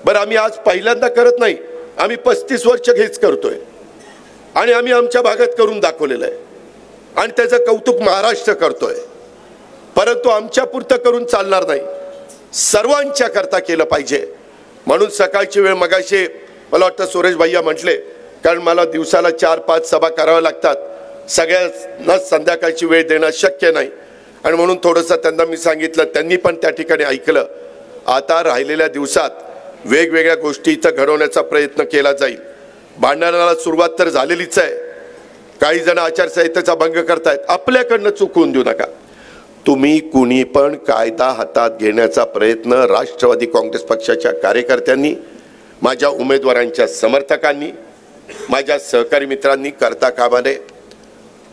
बरं, आम्ही आज पहिल्यांदा करत नाही, आम्ही 35 वर्ष हेच करतोय आणि आम्ही आमच्या भागात करून दाखवलेलं आहे आणि त्याचं कौतुक महाराष्ट्र करतोय. परंतु आमच्या पुरतं करून चालणार नाही, सर्वांच्या करता केलं पाहिजे. म्हणून सकाळची वेळ मगाशी मला वाटतं सुरेश भैया म्हटले, कारण मला दिवसाला 4-5 सभा कराव्या लागतात, सगळ्यांना संध्याकाळची वेळ देणं शक्य नाही. आणि म्हणून थोडंसं त्यांना मी सांगितलं, त्यांनी पण त्या ठिकाणी ऐकलं. आता राहिलेल्या दिवसात वेगवेगळ्या गोष्टी इथं घडवण्याचा प्रयत्न केला जाईल. भांडणाला सुरुवात तर झालेलीच आहे, काही जण आचारसंहितेचा भंग करतायत, आपल्याकडनं चुकवून देऊ नका. तुम्ही कुणी पण कायदा हातात घेण्याचा प्रयत्न राष्ट्रवादी काँग्रेस पक्षाच्या कार्यकर्त्यांनी, माझ्या उमेदवारांच्या समर्थकांनी, माझ्या सहकारी मित्रांनी करता कामा नये.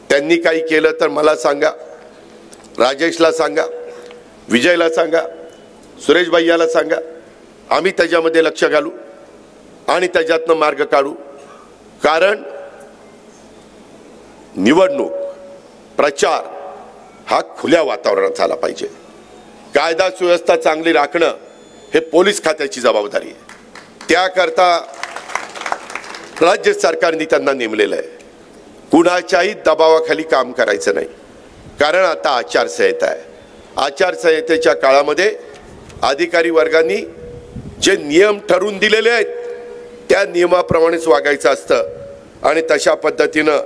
त्यांनी काही केलं तर मला सांगा, राजेशला सांगा, विजयला सांगा, सुरेश भैयाला सांगा, आम्ही त्याच्यामध्ये लक्ष घालू आणि त्याच्यातनं मार्ग काढू. कारण निवडणूक प्रचार हा खुल्या वातावरणात झाला पाहिजे. कायदा सुव्यवस्था चांगली राखणं हे पोलीस खात्याची जबाबदारी आहे. त्याकरता राज्य सरकारने त्यांना नेमलेलं आहे. कुणाच्याही दबावाखाली काम करायचं नाही, कारण आता आचारसंहिता आहे. आचारसंहितेच्या काळामध्ये अधिकारी वर्गांनी जे नियम ठरवून दिलेले आहेत त्या नियमाप्रमाणेच वागायचं असतं आणि तशा पद्धतीनं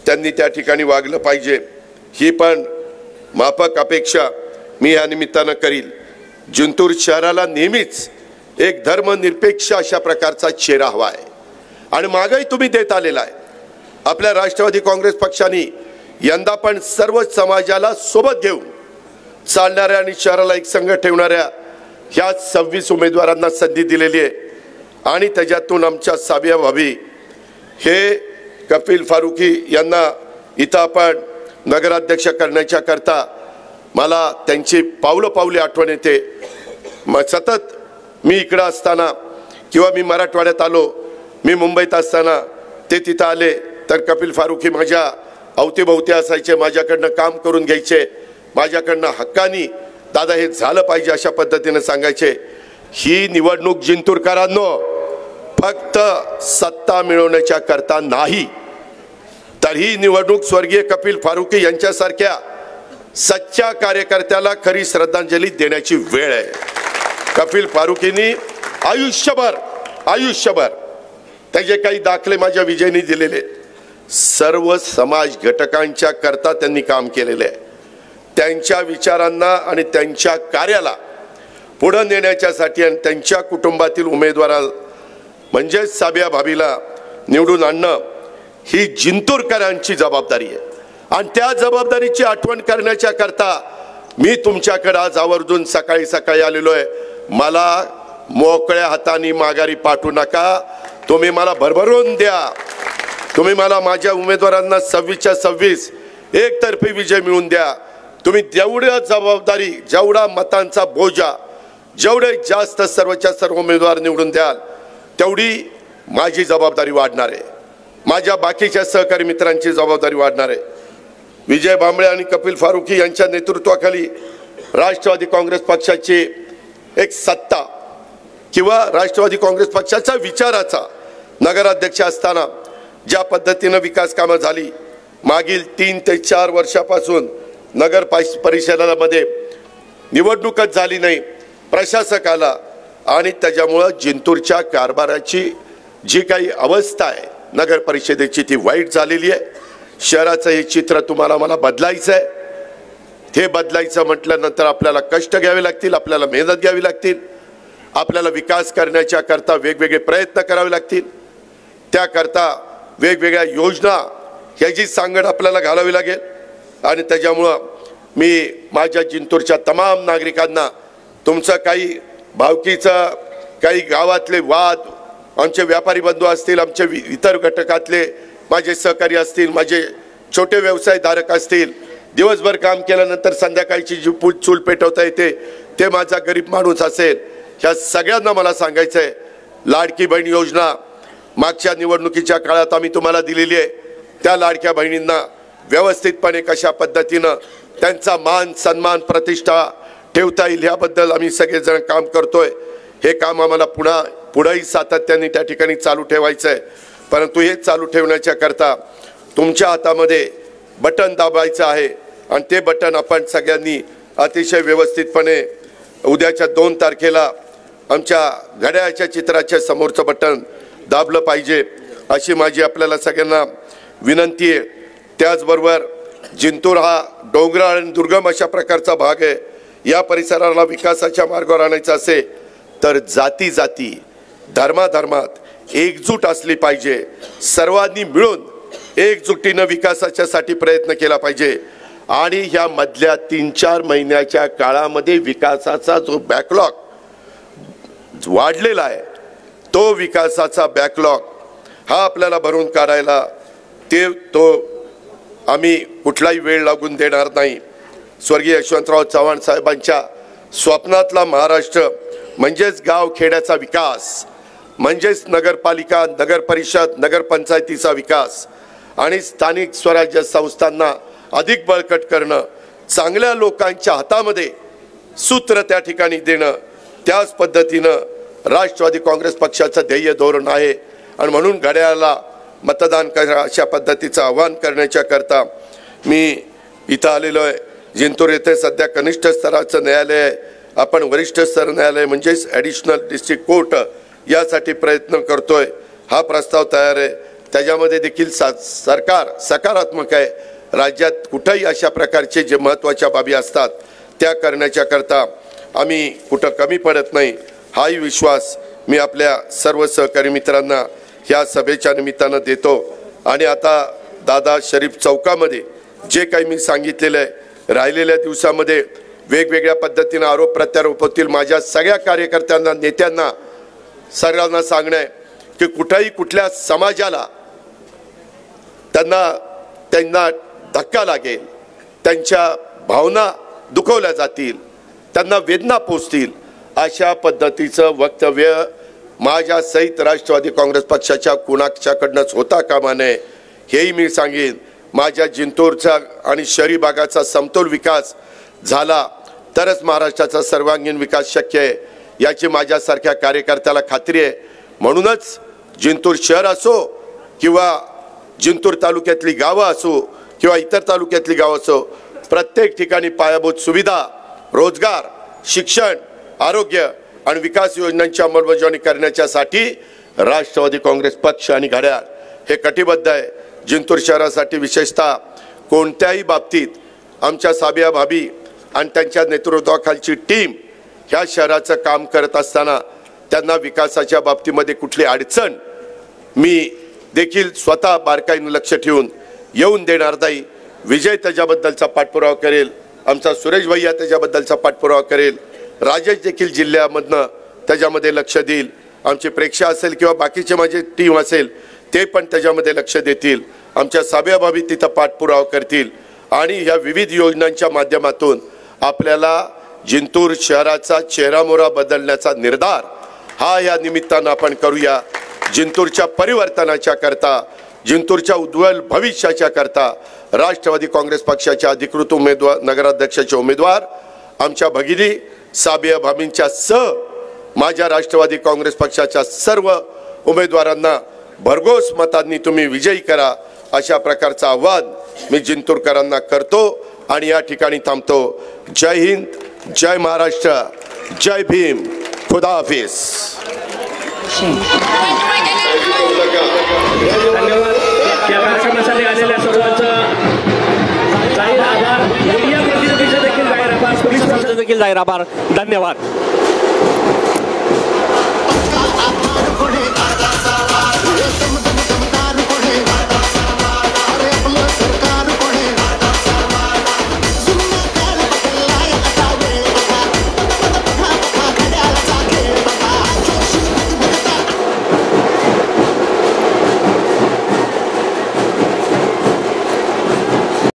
त्यांनी त्या ठिकाणी वागलं पाहिजे. ही पण माफक अपेक्षा मी या निमित्तानं करील. जिंतूर शहराला नेहमीच एक धर्मनिरपेक्ष अशा प्रकारचा चेहरा हवा आहे आणि मागही तुम्ही देत आलेला आहे. आपल्या राष्ट्रवादी काँग्रेस पक्षाने यंदा पण सर्व समाजाला सोबत घेऊन चालणाऱ्या आणि शहराला एक संघ ठेवणाऱ्या ह्या 26 उमेदवारांना संधी दिलेली आहे. आणि त्याच्यातून आमच्या साबिया भाभी हे कपिल फारुकी यांना इथं आपण नगराध्यक्ष करण्याच्या करता मला त्यांची पावले आठवण येते. सतत मी इकडं असताना किंवा मी मराठवाड्यात आलो, मी मुंबईत असताना ते तिथं आले तर कपिल फारुकी माझ्या अवतीभोवती असायचे, माझ्याकडनं काम करून घ्यायचे, माझ्याकडनं हक्कानी दादा हे झालं पाहिजे अशा पद्धतीने सांगायचे. ही निवडणूक जिंतूरकरांनो फक्त सत्ता मिळवण्याच्या करता नाही, तर ही निवडणूक स्वर्गीय कपिल फारुकी यांच्यासारख्या सच्च्या कार्यकर्त्याला खरी श्रद्धांजली देण्याची वेळ आहे. कपिल फारुकींनी आयुष्यभर त्याचे काही दाखले माझ्या विजयनी दिलेले, सर्व समाज घटकांच्या करता त्यांनी काम केलेले आहे. त्यांच्या विचारांना आणि त्यांच्या कार्याला पुढे नेण्याच्यासाठी आणि त्यांच्या कुटुंबातील उमेदवाराला म्हणजेच साबिया भाभीला निवडून आणणं ही जिंतूरकरांची जबाबदारी आहे आणि त्या जबाबदारीची आठवण करण्याच्या करता मी तुमच्याकडे आज आवर्जून सकाळी सकाळी आलेलो आहे। मला मोकळ्या हाताने माघारी पाठवू नका, तुम्ही मला भरभरून द्या, तुम्ही मला माझ्या उमेदवारांना 26च्या 26 एकतर्फी विजय मिळवून द्या। तुम्ही जेवढ्या जबाबदारी, जेवढा मतांचा बोजा, जेवढे जास्त सर्वच्या सर्व उमेदवार निवडून द्याल तेवढी माझी जबाबदारी वाढणार आहे, माझ्या बाकीच्या सहकारी मित्रांची जबाबदारी वाढणार आहे। विजय भांबळे आणि कपिल फारुकी यांच्या नेतृत्वाखाली राष्ट्रवादी काँग्रेस पक्षाची एक सत्ता किंवा राष्ट्रवादी काँग्रेस पक्षाच्या विचाराचा नगराध्यक्ष असताना ज्या पद्धतीने विकास कामं झाली, मागील 3 ते 4 वर्षापासून नगर परिषदेमध्ये निवडणूकच झाली नाही, प्रशासक आला आणि त्याच्यामुळं जिंतूरच्या कारभाराची जी काही अवस्था आहे नगर परिषदेची ती वाईट झालेली आहे। शहराचं हे चित्र तुम्हाला मला बदलायचं आहे। हे बदलायचं म्हटल्यानंतर आपल्याला कष्ट घ्यावे लागतील, आपल्याला मेहनत घ्यावी लागतील, आपल्याला विकास करण्याच्या करता वेगवेगळे प्रयत्न करावे लागतील, त्याकरता वेगवेगळ्या योजना ह्याची सांगड आपल्याला घालावी लागेल। आणि त्याच्यामुळं मी माझ्या जिंतूरच्या तमाम नागरिकांना तुमचं काही भावकीचं, काही गावातले वाद, आमचे व्यापारी बंधू असतील, आमचे इतर घटकातले माझे सहकारी असतील, माझे छोटे व्यवसायधारक असतील, दिवसभर काम केल्यानंतर संध्याकाळची जी चूल पेटवता येते ते माझा गरीब माणूस असेल, ह्या सगळ्यांना मला सांगायचं आहे, लाडकी बहीण योजना मागच्या निवडणुकीच्या काळात आम्ही तुम्हाला दिलेली आहे। त्या लाडक्या बहिणींना व्यवस्थितपणे कशा पद्धतीनं त्यांचा मान सन्मान प्रतिष्ठा ठेवता येईल याबद्दल आम्ही सगळेजण काम करतोय। हे काम आम्हाला पुढेही सातत्याने त्या ठिकाणी चालू ठेवायचं आहे। परंतु हे चालू ठेवण्याच्या करता तुमच्या हातामध्ये बटन दाबायचं आहे आणि ते बटन आपण सगळ्यांनी अतिशय व्यवस्थितपणे उद्याच्या 2 तारखेला आमच्या घड्याळाच्या चित्राच्या समोरचं बटन दाबलं पाहिजे अशी माझी आपल्याला सगळ्यांना विनंती आहे। त्याचबरोबर जिंतूर हा डोंगराळ आणि दुर्गम अशा प्रकारचा भाग आहे। या परिसराला विकासाच्या मार्गावर आणायचं असेल तर जाती जाती धर्माधर्मात एकजूट असली पाहिजे, सर्वांनी मिळून एकजुटीनं विकासाच्यासाठी प्रयत्न केला पाहिजे। आणि ह्या मधल्या 3-4 महिन्याच्या काळामध्ये विकासाचा जो बॅकलॉग वाढलेला आहे तो विकासाचा बॅकलॉग हा आपल्याला भरून काढायला तो आम्ही कुठलाही वेळ लागून देणार नाही। स्वर्गीय यशवंतराव चव्हाण साहेबांच्या स्वप्नातला महाराष्ट्र म्हणजेच गाव खेड्याचा विकास, म्हणजेच नगरपालिका, नगर परिषद, नगरपंचायतीचा विकास आणि स्थानिक स्वराज्य संस्थांना अधिक बळकट करणं, चांगल्या लोकांच्या हातामध्ये सूत्र त्या ठिकाणी देणं, त्याच पद्धतीनं राष्ट्रवादी काँग्रेस पक्षाचं ध्येय धोरण आहे। आणि म्हणून घड्याळाला मतदान करा अशा पद्धतीचं आवाहन करण्याच्या करता मी इथं आलेलो आहे। जिंतूर येथे सध्या कनिष्ठ स्तराचं न्यायालय आहे, आपण वरिष्ठ स्तर न्यायालय म्हणजेच ॲडिशनल डिस्ट्रिक्ट कोर्ट यासाठी प्रयत्न करतोय। हा प्रस्ताव तयार आहे, त्याच्यामध्ये देखील सरकार सकारात्मक आहे। राज्यात कुठेही अशा प्रकारचे जे महत्त्वाच्या बाबी असतात त्या करण्याच्या करता आम्ही कुठं कमी पडत नाही, हाही विश्वास मी आपल्या सर्व सहकारी मित्रांना ह्या सभेच्या निमित्तानं देतो। आणि आता दादा शरीफ चौकामध्ये जे काही मी सांगितलेलं आहे, राहिलेल्या दिवसामध्ये वेगवेगळ्या पद्धतीने आरोप प्रत्यारोप होतील। माझ्या सगळ्या कार्यकर्त्यांना, नेत्यांना, सर्वांना सांगणं आहे की कुठेही कुठल्या समाजाला त्यांना धक्का लागेल, त्यांच्या भावना दुखवल्या जातील, त्यांना वेदना पोचतील अशा पद्धतीचं वक्तव्य माझ्या सहित राष्ट्रवादी काँग्रेस पक्षाच्या कुणाच्याकडनंच होता कामा नये हेही मी सांगेन। माझ्या जिंतूरचा आणि शहरी भागाचा समतोल विकास झाला तरच महाराष्ट्राचा सर्वांगीण विकास शक्य आहे याची माझ्यासारख्या कार्यकर्त्याला खात्री आहे। म्हणूनच जिंतूर शहर असो किंवा जिंतूर तालुक्यातली गावं असो किंवा इतर तालुक्यातली गावं असो, प्रत्येक ठिकाणी पायाभूत सुविधा, रोजगार, शिक्षण, आरोग्य आणि विकास योजनांची अंमलबजावणी करण्याच्यासाठी राष्ट्रवादी काँग्रेस पक्ष आणि घड्याळ हे कटिबद्ध आहे। जिंतूर शहरासाठी विशेषतः कोणत्याही बाबतीत आमच्या साबिया भाभी आणि त्यांच्या नेतृत्वाखालची टीम ह्या शहराचं काम करत असताना त्यांना विकासाच्या बाबतीमध्ये कुठली अडचण मी देखील स्वतः बारकाईने लक्ष ठेवून येऊन देणार नाही. विजय त्याच्याबद्दलचा पाठपुरावा करेल, आमचा सुरेश भैया त्याच्याबद्दलचा पाठपुरावा करेल, राजेश देखील जिल्ह्यामधनं त्याच्यामध्ये लक्ष देईल, आमचे प्रेक्षक असेल किंवा बाकीचे माझे टीम असेल ते पण त्याच्यामध्ये लक्ष देतील, आमच्या साबिया भाभी तिथं पाठपुरावा करतील आणि ह्या विविध योजनांच्या माध्यमातून आपल्याला जिंतूर शहराचा चेहरामोहरा बदलण्याचा निर्धार हा या निमित्तानं आपण करूया. जिंतूरच्या परिवर्तनाच्या करता, जिंतूरच्या उज्ज्वल भविष्याच्या करता राष्ट्रवादी काँग्रेस पक्षाच्या अधिकृत उमेदवार नगराध्यक्षाचे उमेदवार आमच्या भगिनी साबिया भाभींच्या सह माझ्या राष्ट्रवादी काँग्रेस पक्षाच्या सर्व उमेदवारांना भरघोस मतांनी तुम्ही विजयी करा अशा प्रकारचं आव्हान मी जिंतूरकरांना करतो आणि या ठिकाणी थांबतो. जय हिंद, जय महाराष्ट्र, जय भीम, खुदा हाफिज. धन्यवाद. या कार्यक्रमासाठी आलेल्या सर्वांचं जाहीर आभार. मीडिया प्रतिनिधीचे देखील जाहीर आभार, पोलीस प्रशासनाचे देखील जाहीर आभार. धन्यवाद.